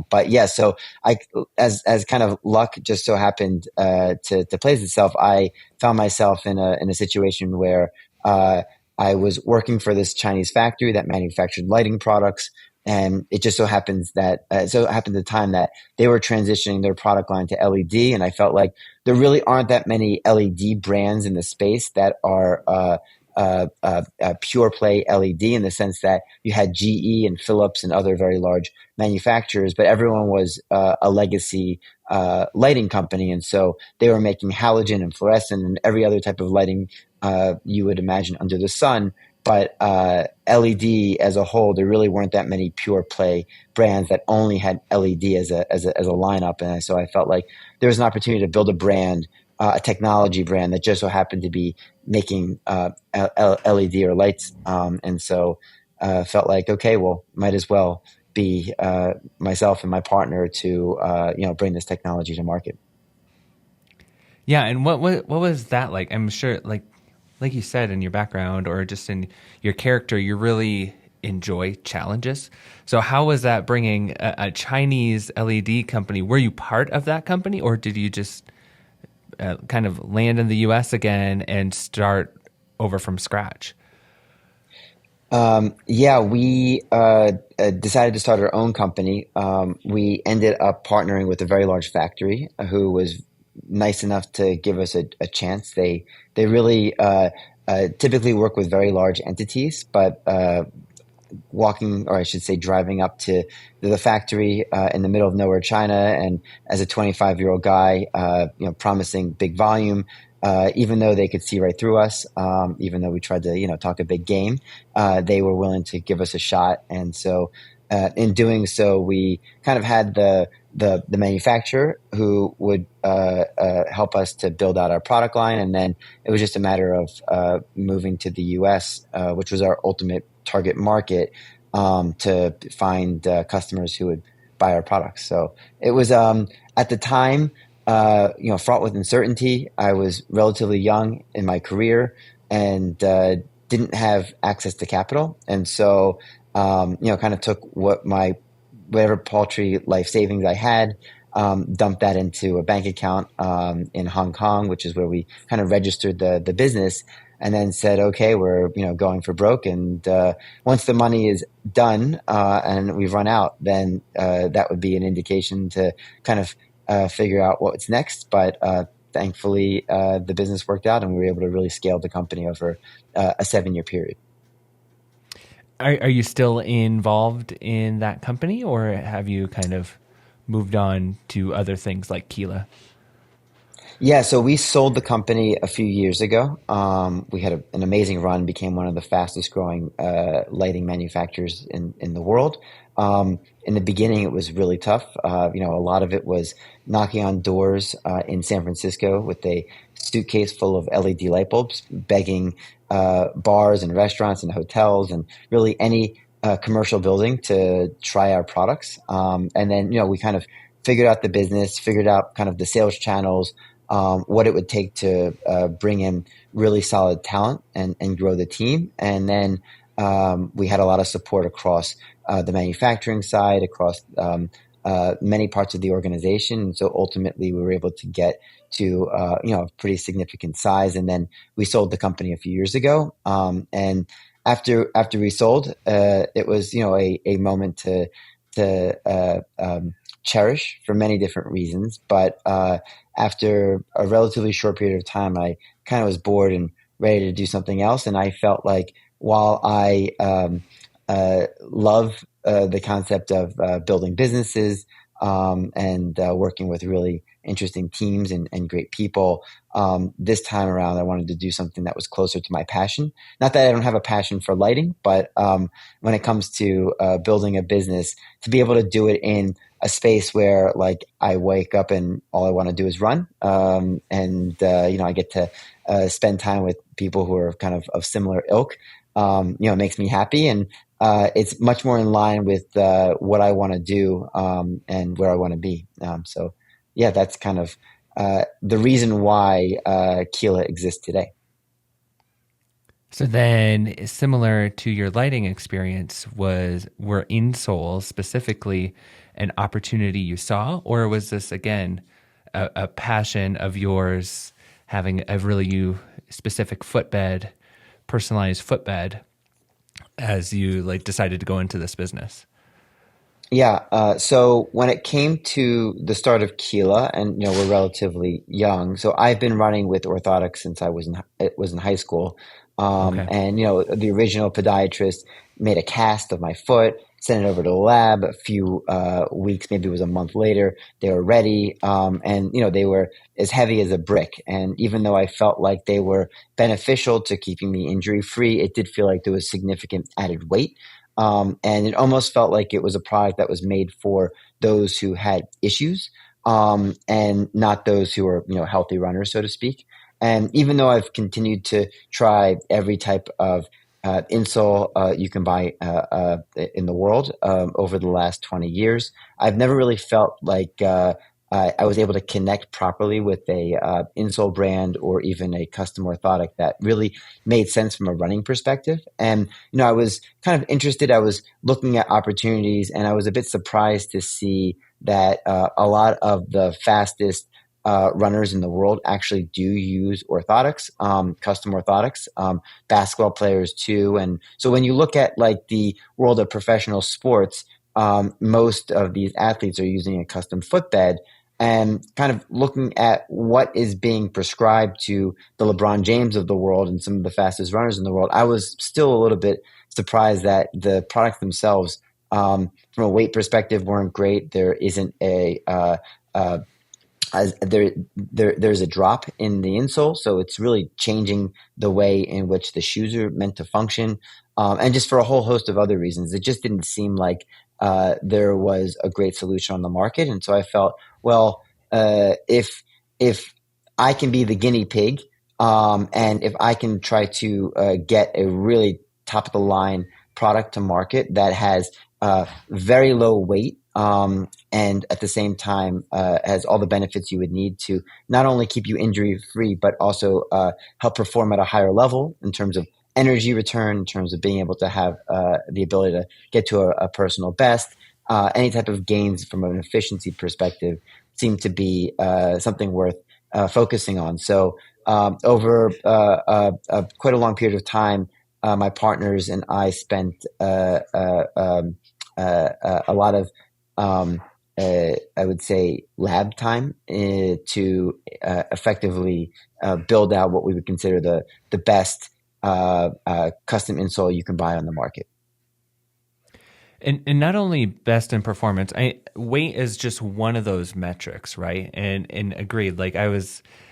But yeah, so I as kind of luck just so happened to place itself, I found myself in a situation where I was working for this Chinese factory that manufactured lighting products. And it just so happens that at the time that they were transitioning their product line to LED, and I felt like there really aren't that many LED brands in the space that are pure play LED in the sense that you had GE and Philips and other very large manufacturers, but everyone was a legacy lighting company, and so they were making halogen and fluorescent and every other type of lighting you would imagine under the sun. But LED as a whole, there really weren't that many pure play brands that only had LED as a lineup, and so I felt like there was an opportunity to build a brand, a technology brand that just so happened to be making LED or lights, and so felt like okay, well, might as well be myself and my partner to bring this technology to market. Yeah. And what was that like? I'm sure like you said in your background or just in your character, you really enjoy challenges. So how was that bringing a Chinese LED company? Were you part of that company, or did you just kind of land in the US again and start over from scratch? Yeah, we decided to start our own company. We ended up partnering with a very large factory who was nice enough to give us a chance. They really typically work with very large entities, but walking, or I should say driving up to the factory in the middle of nowhere, China, and as a 25-year-old guy, promising big volume, even though they could see right through us, even though we tried to, talk a big game, they were willing to give us a shot. And so in doing so, we kind of had the manufacturer who would help us to build out our product line. And then it was just a matter of moving to the US, which was our ultimate target market, to find customers who would buy our products. So it was at the time, fraught with uncertainty. I was relatively young in my career and didn't have access to capital. And so, kind of took whatever paltry life savings I had, dumped that into a bank account in Hong Kong, which is where we kind of registered the business, and then said, okay, we're going for broke. And once the money is done and we've run out, then that would be an indication to kind of figure out what's next. But thankfully, the business worked out and we were able to really scale the company over a 7-year period. Are you still involved in that company, or have you kind of moved on to other things like Kila? Yeah, so we sold the company a few years ago. We had an amazing run, became one of the fastest growing lighting manufacturers in the world. In the beginning, it was really tough. A lot of it was knocking on doors in San Francisco with a suitcase full of LED light bulbs, begging bars and restaurants and hotels and really any commercial building to try our products. And then, we kind of figured out the business, figured out kind of the sales channels, what it would take to bring in really solid talent and grow the team. And then we had a lot of support across the manufacturing side, across many parts of the organization. And so ultimately we were able to get to a pretty significant size. And then we sold the company a few years ago. And after we sold, it was a moment to cherish for many different reasons. But after a relatively short period of time, I kind of was bored and ready to do something else. And I felt like while I love the concept of building businesses and working with really interesting teams and great people, this time around, I wanted to do something that was closer to my passion. Not that I don't have a passion for lighting, but when it comes to building a business, to be able to do it in a space where like I wake up and all I want to do is run. I get to spend time with people who are kind of similar ilk. It makes me happy, and it's much more in line with what I want to do and where I want to be. So yeah, that's kind of the reason why Kila exists today. So then, similar to your lighting experience, were insoles specifically an opportunity you saw, or was this again a passion of yours, having a really specific footbed, personalized footbed, as you decided to go into this business? Yeah. So when it came to the start of Kila, and we're relatively young, so I've been running with orthotics since I was in high school. Okay. And the original podiatrist made a cast of my foot, sent it over to the lab. A few weeks, maybe it was a month later, they were ready. And they were as heavy as a brick. And even though I felt like they were beneficial to keeping me injury free, it did feel like there was significant added weight. And it almost felt like it was a product that was made for those who had issues, and not those who are, healthy runners, so to speak. And even though I've continued to try every type of insole you can buy in the world over the last 20 years, I've never really felt like I was able to connect properly with a insole brand or even a custom orthotic that really made sense from a running perspective. And I was kind of interested. I was looking at opportunities, and I was a bit surprised to see that a lot of the fastest runners in the world actually do use orthotics, custom orthotics, basketball players too. And so when you look at the world of professional sports, most of these athletes are using a custom footbed. And kind of looking at what is being prescribed to the LeBron James of the world and some of the fastest runners in the world, I was still a little bit surprised that the products themselves, from a weight perspective, weren't great. There isn't there's a drop in the insole, so it's really changing the way in which the shoes are meant to function, and just for a whole host of other reasons. It just didn't seem like there was a great solution on the market, and so I felt, well, if I can be the guinea pig, and if I can try to get a really top of the line product to market that has very low weight, and at the same time has all the benefits you would need to not only keep you injury free, but also help perform at a higher level in terms of energy return, in terms of being able to have the ability to get to a personal best, any type of gains from an efficiency perspective seem to be something worth focusing on. So over quite a long period of time, my partners and I spent a lot of I would say lab time to effectively build out what we would consider the best custom insole you can buy on the market. And not only best in performance, weight is just one of those metrics, right? And agreed.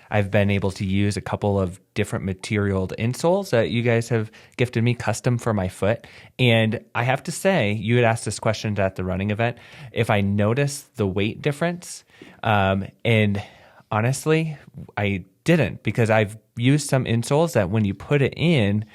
I've been able to use a couple of different materialed insoles that you guys have gifted me custom for my foot. And I have to say, you had asked this question at the running event, if I noticed the weight difference. And honestly, I didn't, because I've used some insoles that when you put it in,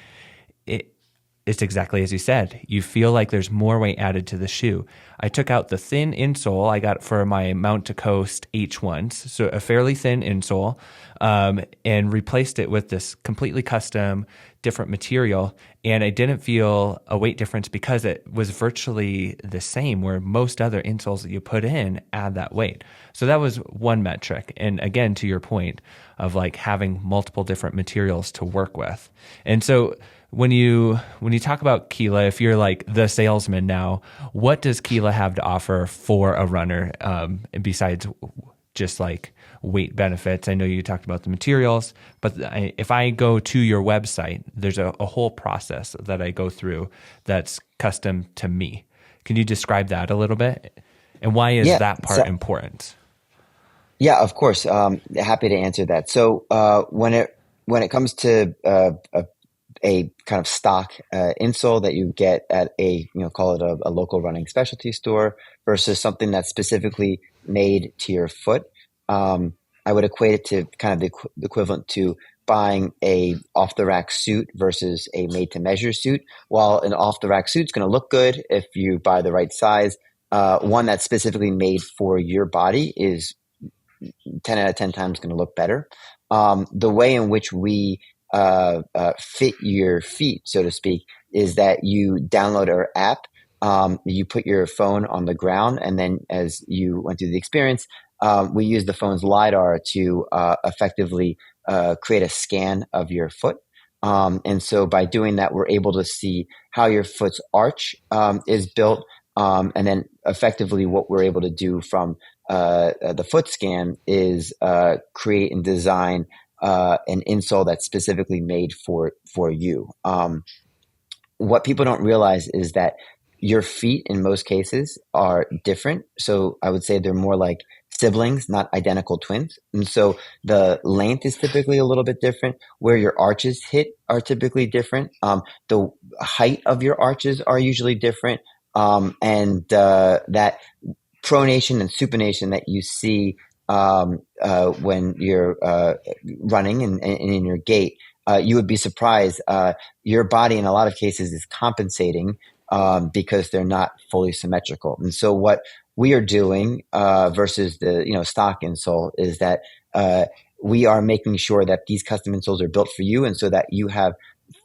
it's exactly as you said. You feel like there's more weight added to the shoe. I took out the thin insole I got for my Mount to Coast H1s, so a fairly thin insole, and replaced it with this completely custom, different material. And I didn't feel a weight difference because it was virtually the same, where most other insoles that you put in add that weight. So that was one metric. And again, to your point of like having multiple different materials to work with. And so when you talk about Kila, if you're like the salesman now, what does Kila have to offer for a runner, besides just like weight benefits? I know you talked about the materials, but if I go to your website, there's a whole process that I go through that's custom to me. Can you describe that a little bit? And why is that part important? Yeah, of course. Happy to answer that. So when it comes to a kind of stock insole that you get at call it a local running specialty store versus something that's specifically made to your foot, I would equate it to kind of the equivalent to buying a off-the-rack suit versus a made-to-measure suit. While an off-the-rack suit is going to look good if you buy the right size, one that's specifically made for your body is 10 out of 10 times going to look better. The way in which we fit your feet, so to speak, is that you download our app, you put your phone on the ground, and then as you went through the experience, we use the phone's LiDAR to effectively create a scan of your foot. And so by doing that, we're able to see how your foot's arch is built, and then effectively what we're able to do from the foot scan is create and design an insole that's specifically made for you. What people don't realize is that your feet in most cases are different. So I would say they're more like siblings, not identical twins. And so the length is typically a little bit different. Where your arches hit are typically different. The height of your arches are usually different. And that pronation and supination that you see when you're running and in your gait, you would be surprised. Your body in a lot of cases is compensating because they're not fully symmetrical. And so what we are doing versus the stock insole is that we are making sure that these custom insoles are built for you, and so that you have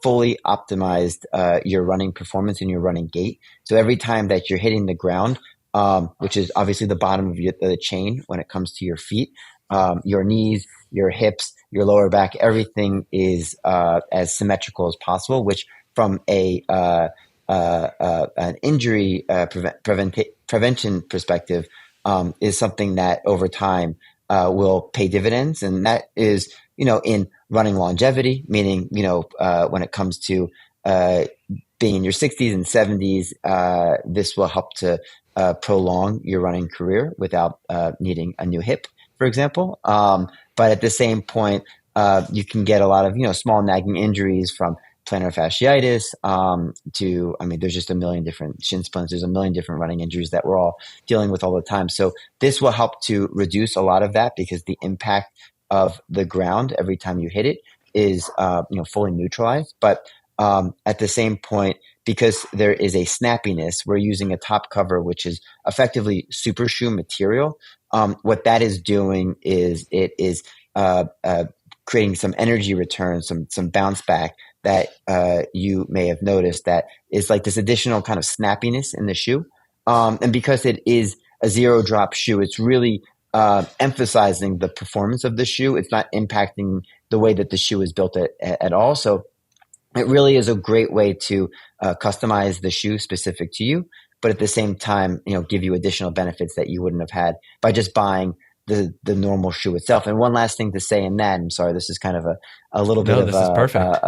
fully optimized your running performance and your running gait. So every time that you're hitting the ground, which is obviously the bottom of the chain when it comes to your feet, your knees, your hips, your lower back, everything is as symmetrical as possible, which from an injury prevention perspective is something that over time will pay dividends. And that is, in running longevity, meaning, when it comes to being in your 60s and 70s, this will help to prolong your running career without needing a new hip, for example. But at the same point, you can get a lot of, small nagging injuries from plantar fasciitis there's just a million different shin splints. There's a million different running injuries that we're all dealing with all the time. So this will help to reduce a lot of that, because the impact of the ground every time you hit it is, fully neutralized. But at the same point, because there is a snappiness, we're using a top cover, which is effectively super shoe material. What that is doing is it is creating some energy return, some bounce back that you may have noticed, that is like this additional kind of snappiness in the shoe. And because it is a zero drop shoe, it's really emphasizing the performance of the shoe. It's not impacting the way that the shoe is built at all. So it really is a great way to customize the shoe specific to you, but at the same time, give you additional benefits that you wouldn't have had by just buying the normal shoe itself. And one last thing to say in that, I'm sorry, this is kind of a little bit of this is perfect.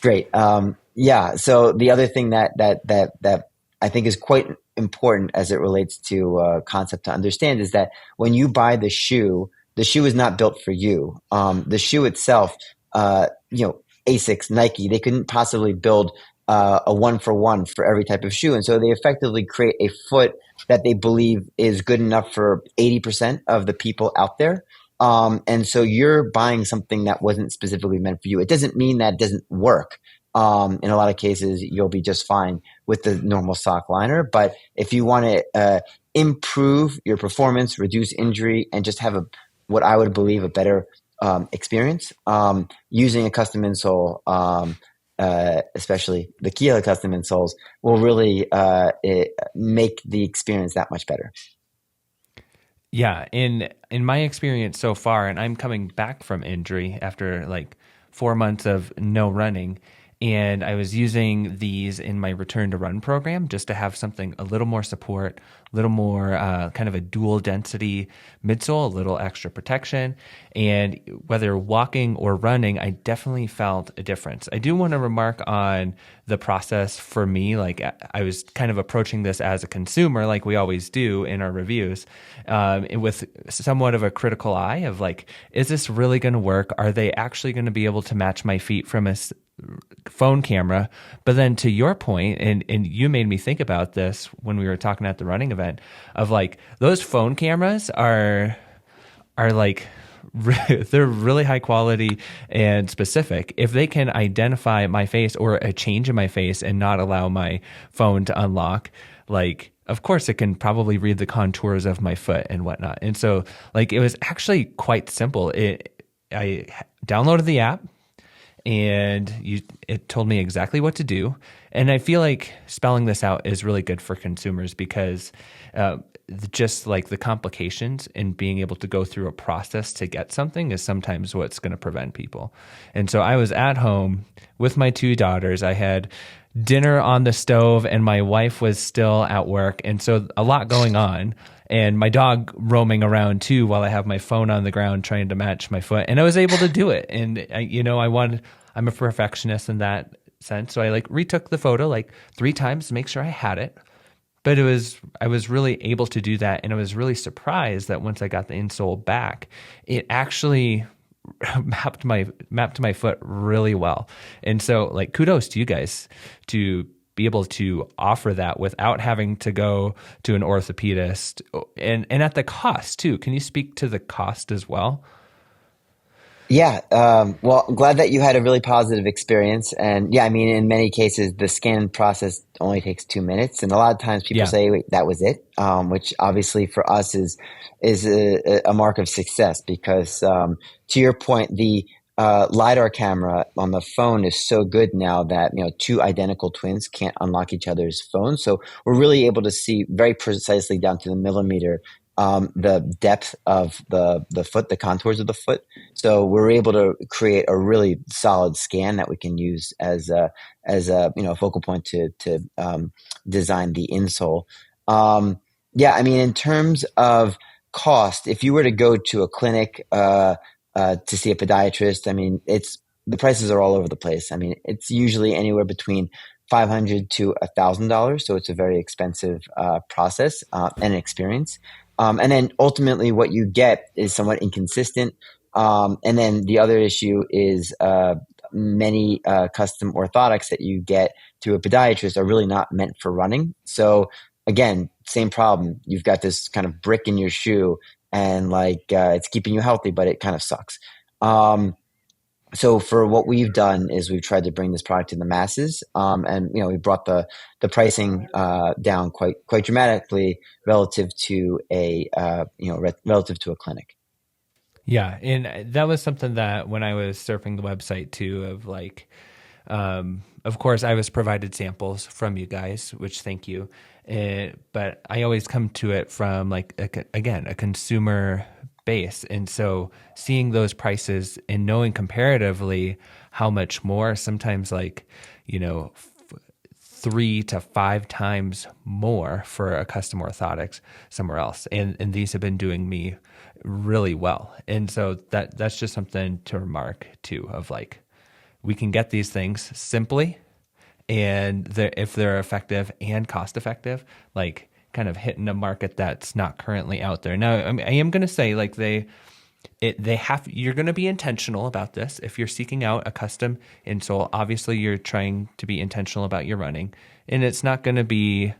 Great. So the other thing that I think is quite important as it relates to concept to understand is that when you buy the shoe, the shoe is not built for you. The shoe itself, Asics, Nike, they couldn't possibly build a one for one for every type of shoe. And so they effectively create a foot that they believe is good enough for 80% of the people out there. And so you're buying something that wasn't specifically meant for you. It doesn't mean that it doesn't work. In a lot of cases, you'll be just fine with the normal sock liner. But if you want to improve your performance, reduce injury, and just have what I would believe a better experience, using a custom insole, especially the Kila custom insoles, will really make the experience that much better. Yeah, in my experience so far, and I'm coming back from injury after like 4 months of no running, and I was using these in my return to run program just to have something a little more support, a little more kind of a dual density midsole, a little extra protection. And whether walking or running, I definitely felt a difference. I do want to remark on the process for me. Like I was kind of approaching this as a consumer, like we always do in our reviews, with somewhat of a critical eye of like, is this really going to work? Are they actually going to be able to match my feet from a phone camera? But then to your point, and you made me think about this when we were talking at the running event, of like those phone cameras are like they're really high quality and specific. If they can identify my face or a change in my face and not allow my phone to unlock, like of course it can probably read the contours of my foot and whatnot. And so like it was actually quite simple. I downloaded the app, and it told me exactly what to do. And I feel like spelling this out is really good for consumers because just like the complications in being able to go through a process to get something is sometimes what's going to prevent people. And so I was at home with my 2 daughters. I had dinner on the stove and my wife was still at work. And so a lot going on. And my dog roaming around too while I have my phone on the ground trying to match my foot. And I was able to do it. And I'm a perfectionist in that sense. So I like retook the photo like 3 times to make sure I had it. But I was really able to do that. And I was really surprised that once I got the insole back, it actually mapped my foot really well. And so like kudos to you guys to be able to offer that without having to go to an orthopedist, and at the cost too. Can you speak to the cost as well? Yeah. Well, I'm glad that you had a really positive experience. And yeah, I mean, in many cases, the scan process only takes 2 minutes. And a lot of times people say, wait, that was it. Which obviously for us is a mark of success because, to your point, the LiDAR camera on the phone is so good now that 2 identical twins can't unlock each other's phones. So we're really able to see very precisely down to the millimeter the depth of the foot, the contours of the foot. So we're able to create a really solid scan that we can use as a focal point to design the insole. Yeah, I mean, in terms of cost, if you were to go to a clinic to see a podiatrist, I mean, the prices are all over the place. I mean, it's usually anywhere between $500 to $1,000, so it's a very expensive process and experience. And then ultimately, what you get is somewhat inconsistent. And then the other issue is many custom orthotics that you get to a podiatrist are really not meant for running. So again, same problem. You've got this kind of brick in your shoe, and it's keeping you healthy, but it kind of sucks. So for what we've done is we've tried to bring this product to the masses, and we brought the pricing down quite dramatically relative to a clinic. Yeah, and that was something that when I was surfing the website too, of like, of course, I was provided samples from you guys, which thank you. But I always come to it from like a consumer base, and so seeing those prices and knowing comparatively how much more, sometimes 3 to 5 times more for a custom orthotics somewhere else, and these have been doing me really well. And so that's just something to remark too, of like, we can get these things simply, and if they're effective and cost effective, like kind of hitting a market that's not currently out there. Now, I am going to say like you're going to be intentional about this. If you're seeking out a custom insole, obviously you're trying to be intentional about your running, and it's not going to be,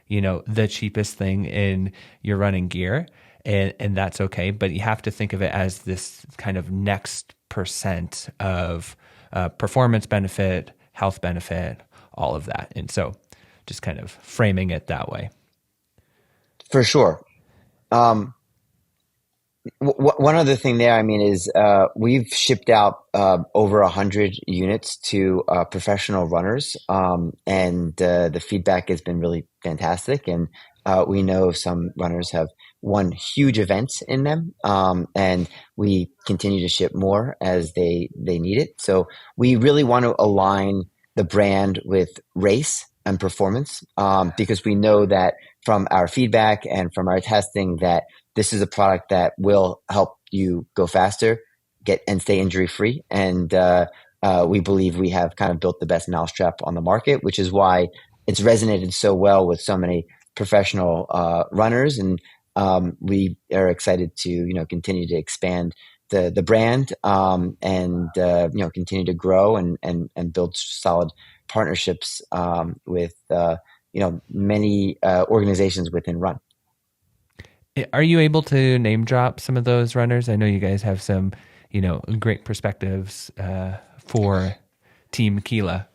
the cheapest thing in your running gear, and that's okay. But you have to think of it as this kind of next percent of performance benefit, health benefit, all of that. And so just kind of framing it that way. For sure. One other thing there, is we've shipped out over 100 units to professional runners, and the feedback has been really fantastic. And we know some runners have won huge events in them, and we continue to ship more as they need it. So we really want to align the brand with race and performance, because we know that from our feedback and from our testing that this is a product that will help you go faster, and stay injury free. And we believe we have kind of built the best mousetrap on the market, which is why it's resonated so well with so many professional runners. And we are excited to continue to expand the brand, and continue to grow and build solid partnerships with many organizations within Run. Are you able to name drop some of those runners? I know you guys have some, great perspectives for Team Kila.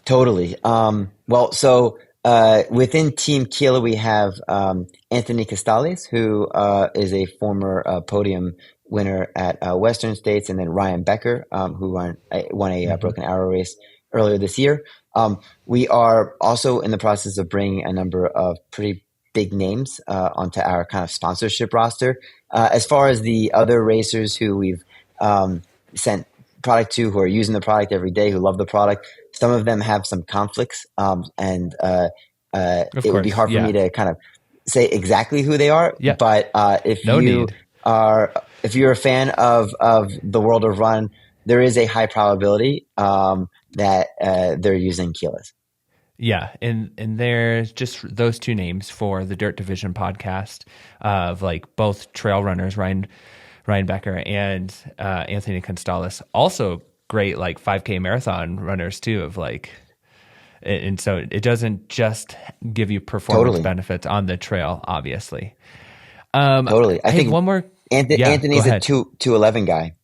Totally. So within Team Kila, we have Anthony Costales, who is a former podium winner at Western States, and then Ryan Becker, who won a Broken Arrow race earlier this year. We are also in the process of bringing a number of pretty big names onto our kind of sponsorship roster. As far as the other racers who we've sent product to, who are using the product every day, who love the product, some of them have some conflicts, and it would be hard for me to kind of say exactly who they are. Yeah. But if you're a fan of the world of Run, there is a high probability that they're using Kilas. Yeah, and there's just those two names for the Dirt Division podcast of like both trail runners, Ryan Becker and Anthony Constalis, also great like 5K marathon runners too. Of like, and so it doesn't just give you performance benefits on the trail, obviously. Totally, I think one more. Anthony's a 2:11 guy.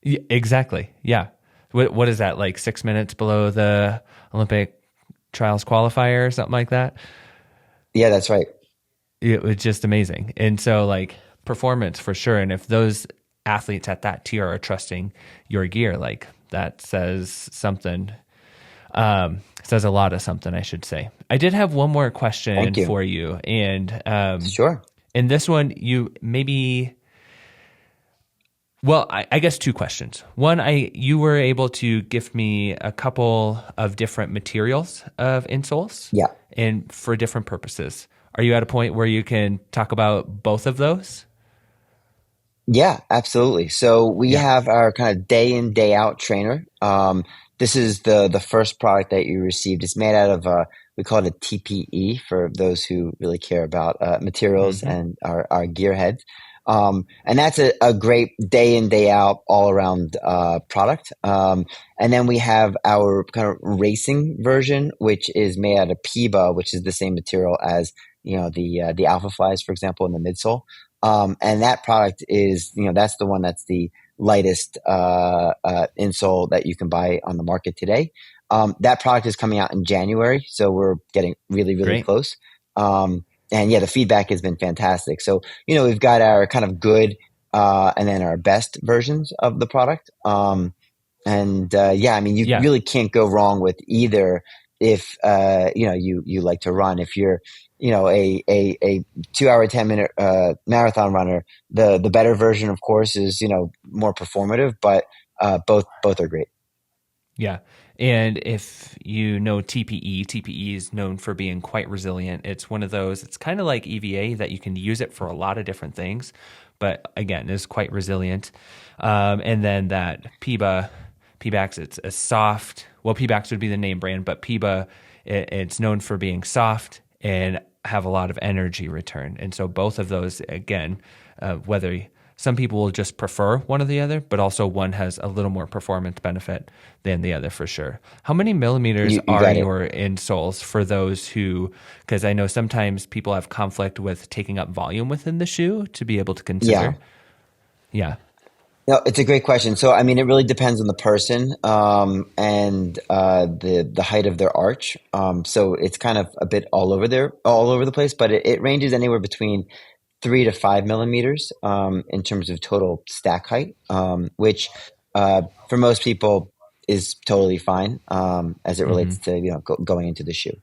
Yeah, exactly. Yeah. What is that, like 6 minutes below the Olympic trials qualifier or something like that? Yeah, that's right. It was just amazing. And so like performance for sure. And if those athletes at that tier are trusting your gear, like that says something, says a lot of something, I should say. I did have one more question for you. And sure. In this one, you maybe... Well, I guess two questions. One, you were able to gift me a couple of different materials of insoles, and for different purposes. Are you at a point where you can talk about both of those? Yeah, absolutely. So we have our kind of day in, day out trainer. This is the first product that you received. It's made out of we call it a TPE for those who really care about materials and our gear heads. And that's a great day in, day out, all around product. And then we have our kind of racing version, which is made out of PIBA, which is the same material as the Alpha Flies, for example, in the midsole. And that product is that's the one that's the lightest insole that you can buy on the market today. That product is coming out in January, so we're getting really, really close. And the feedback has been fantastic. So, we've got our kind of good, and then our best versions of the product. You really can't go wrong with either if, you like to run. If you're, a 2 hour, 10-minute, marathon runner, the better version, of course, is, more performative, but, both are great. Yeah. And if you know TPE is known for being quite resilient. It's one of those, it's kind of like EVA that you can use it for a lot of different things, but again, is quite resilient. And then that PBAX, it's a soft, well, PBAX would be the name brand, but PIBA, it's known for being soft and have a lot of energy return. And so both of those, again, whether some people will just prefer one or the other, but also one has a little more performance benefit than the other for sure. How many millimeters You are got it. your insoles for those who, because I know sometimes people have conflict with taking up volume within the shoe to be able to Yeah. consider. Yeah. No, it's a great question. So, I mean, it really depends on the person and the height of their arch. So it's kind of a bit all over the place, but it ranges anywhere between 3 to 5 millimeters in terms of total stack height, which for most people is totally fine as it relates to going into the shoe.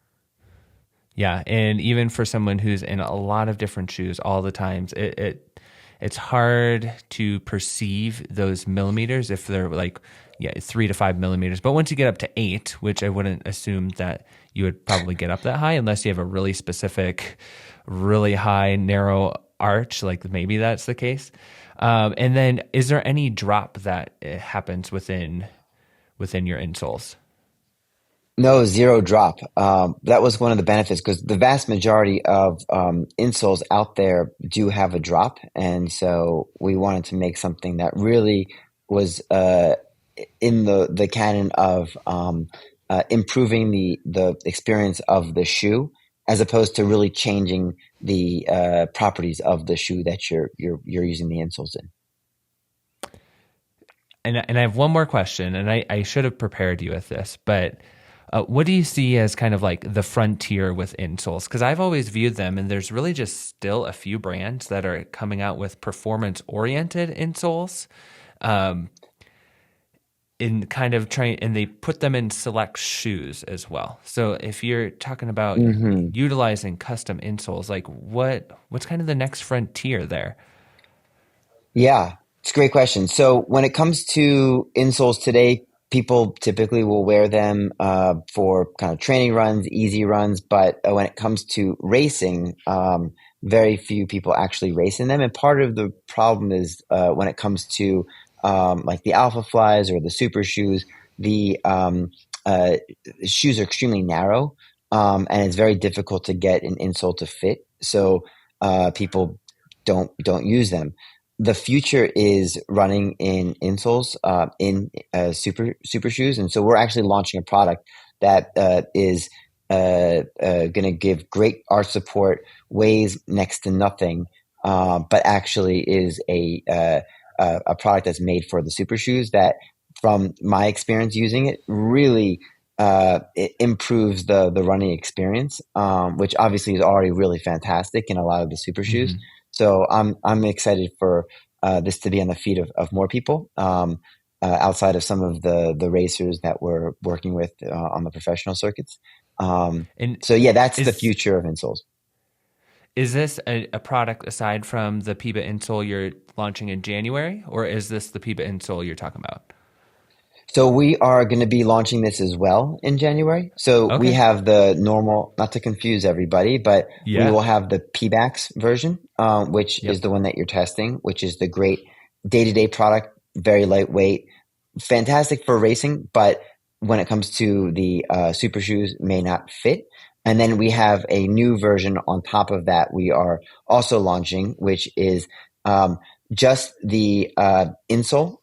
Yeah, and even for someone who's in a lot of different shoes all the times, it's hard to perceive those millimeters if they're like 3 to 5 millimeters. But once you get up to 8, which I wouldn't assume that you would probably get up that high unless you have a really specific, really high narrow arch, like maybe that's the case. And then, is there any drop that happens within your insoles? No, zero drop. That was one of the benefits because the vast majority of insoles out there do have a drop. And so we wanted to make something that really was in the canon of improving the experience of the shoe as opposed to really changing the properties of the shoe that you're using the insoles in. And I have one more question, and I should have prepared you with this, but what do you see as kind of like the frontier with insoles? Because I've always viewed them, and there's really just still a few brands that are coming out with performance-oriented insoles, in kind of trying, and they put them in select shoes as well. So if you're talking about utilizing custom insoles, like what's kind of the next frontier there? Yeah, it's a great question. So when it comes to insoles today, people typically will wear them for kind of training runs, easy runs. But when it comes to racing, very few people actually race in them. And part of the problem is when it comes to like the Alpha Flies or the Super shoes, the shoes are extremely narrow and it's very difficult to get an insole to fit. So people don't use them. The future is running in insoles in super shoes, and so we're actually launching a product that is going to give great arch support, weighs next to nothing, but actually is a product that's made for the super shoes. That, from my experience using it, really it improves the running experience, which obviously is already really fantastic in a lot of the super shoes. So I'm excited for this to be on the feet of more people outside of some of the racers that we're working with on the professional circuits. And so yeah, that's the future of insoles. Is this a product aside from the PIBA insole you're launching in January, or is this the PIBA insole you're talking about? So we are going to be launching this as well in January. So we have the normal, not to confuse everybody, but we will have the PBAX version, which is the one that you're testing, which is the great day-to-day product, very lightweight, fantastic for racing, but when it comes to the super shoes, may not fit. And then we have a new version on top of that we are also launching, which is just the insole,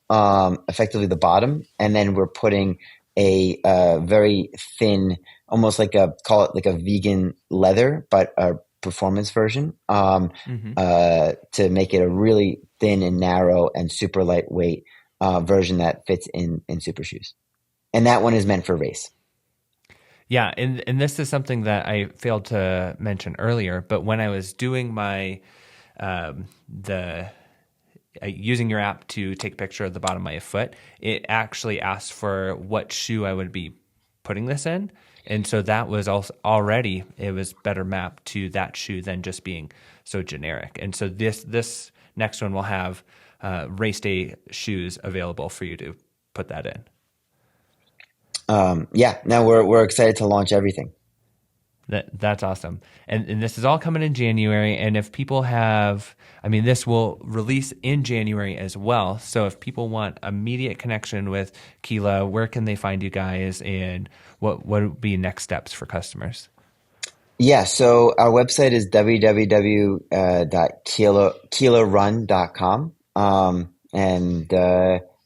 effectively the bottom, and then we're putting a very thin, almost like call it like a vegan leather, but a performance version to make it a really thin and narrow and super lightweight version that fits in super shoes. And that one is meant for race. Yeah, and this is something that I failed to mention earlier, but when I was doing my using your app to take a picture of the bottom of my foot, it actually asked for what shoe I would be putting this in. And so that was also already, it was better mapped to that shoe than just being so generic. And so this next one will have race day shoes available for you to put that in. Now we're excited to launch everything. That's awesome. And this is all coming in January. And if people have, this will release in January as well. So if people want immediate connection with Kila, where can they find you guys, and what would be next steps for customers? Yeah, so our website is www.kilarun.com. And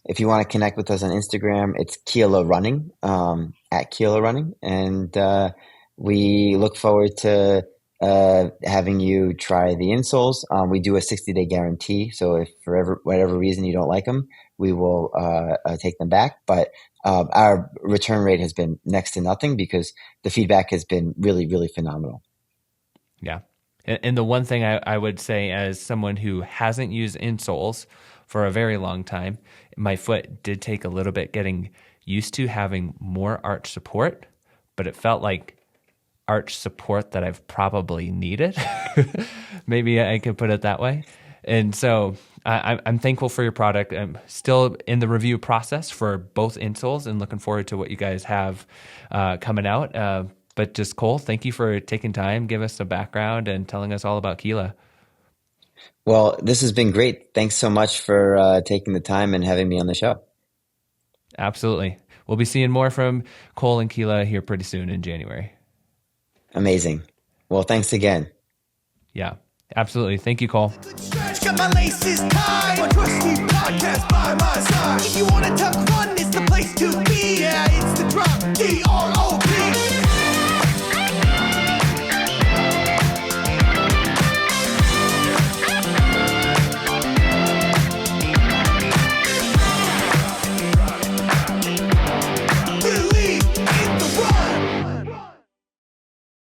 if you want to connect with us on Instagram, it's Kila Running, at Kila Running. And we look forward to having you try the insoles. We do a 60-day guarantee. So if for whatever reason you don't like them, we will take them back. But our return rate has been next to nothing because the feedback has been really, really phenomenal. Yeah. And the one thing I would say as someone who hasn't used insoles for a very long time, my foot did take a little bit getting used to having more arch support, but it felt like arch support that I've probably needed. Maybe I could put it that way. And so I'm thankful for your product. I'm still in the review process for both insoles and looking forward to what you guys have coming out. But just Cole, thank you for taking time, give us a background and telling us all about Kila. Well, this has been great. Thanks so much for taking the time and having me on the show. Absolutely. We'll be seeing more from Cole and Kila here pretty soon in January. Amazing. Well, thanks again. Yeah, absolutely. Thank you, Cole. Stretch, got my laces tied. My trusty podcast by my side. If you want to talk fun, it's the place to be. Yeah, it's the drop. E014.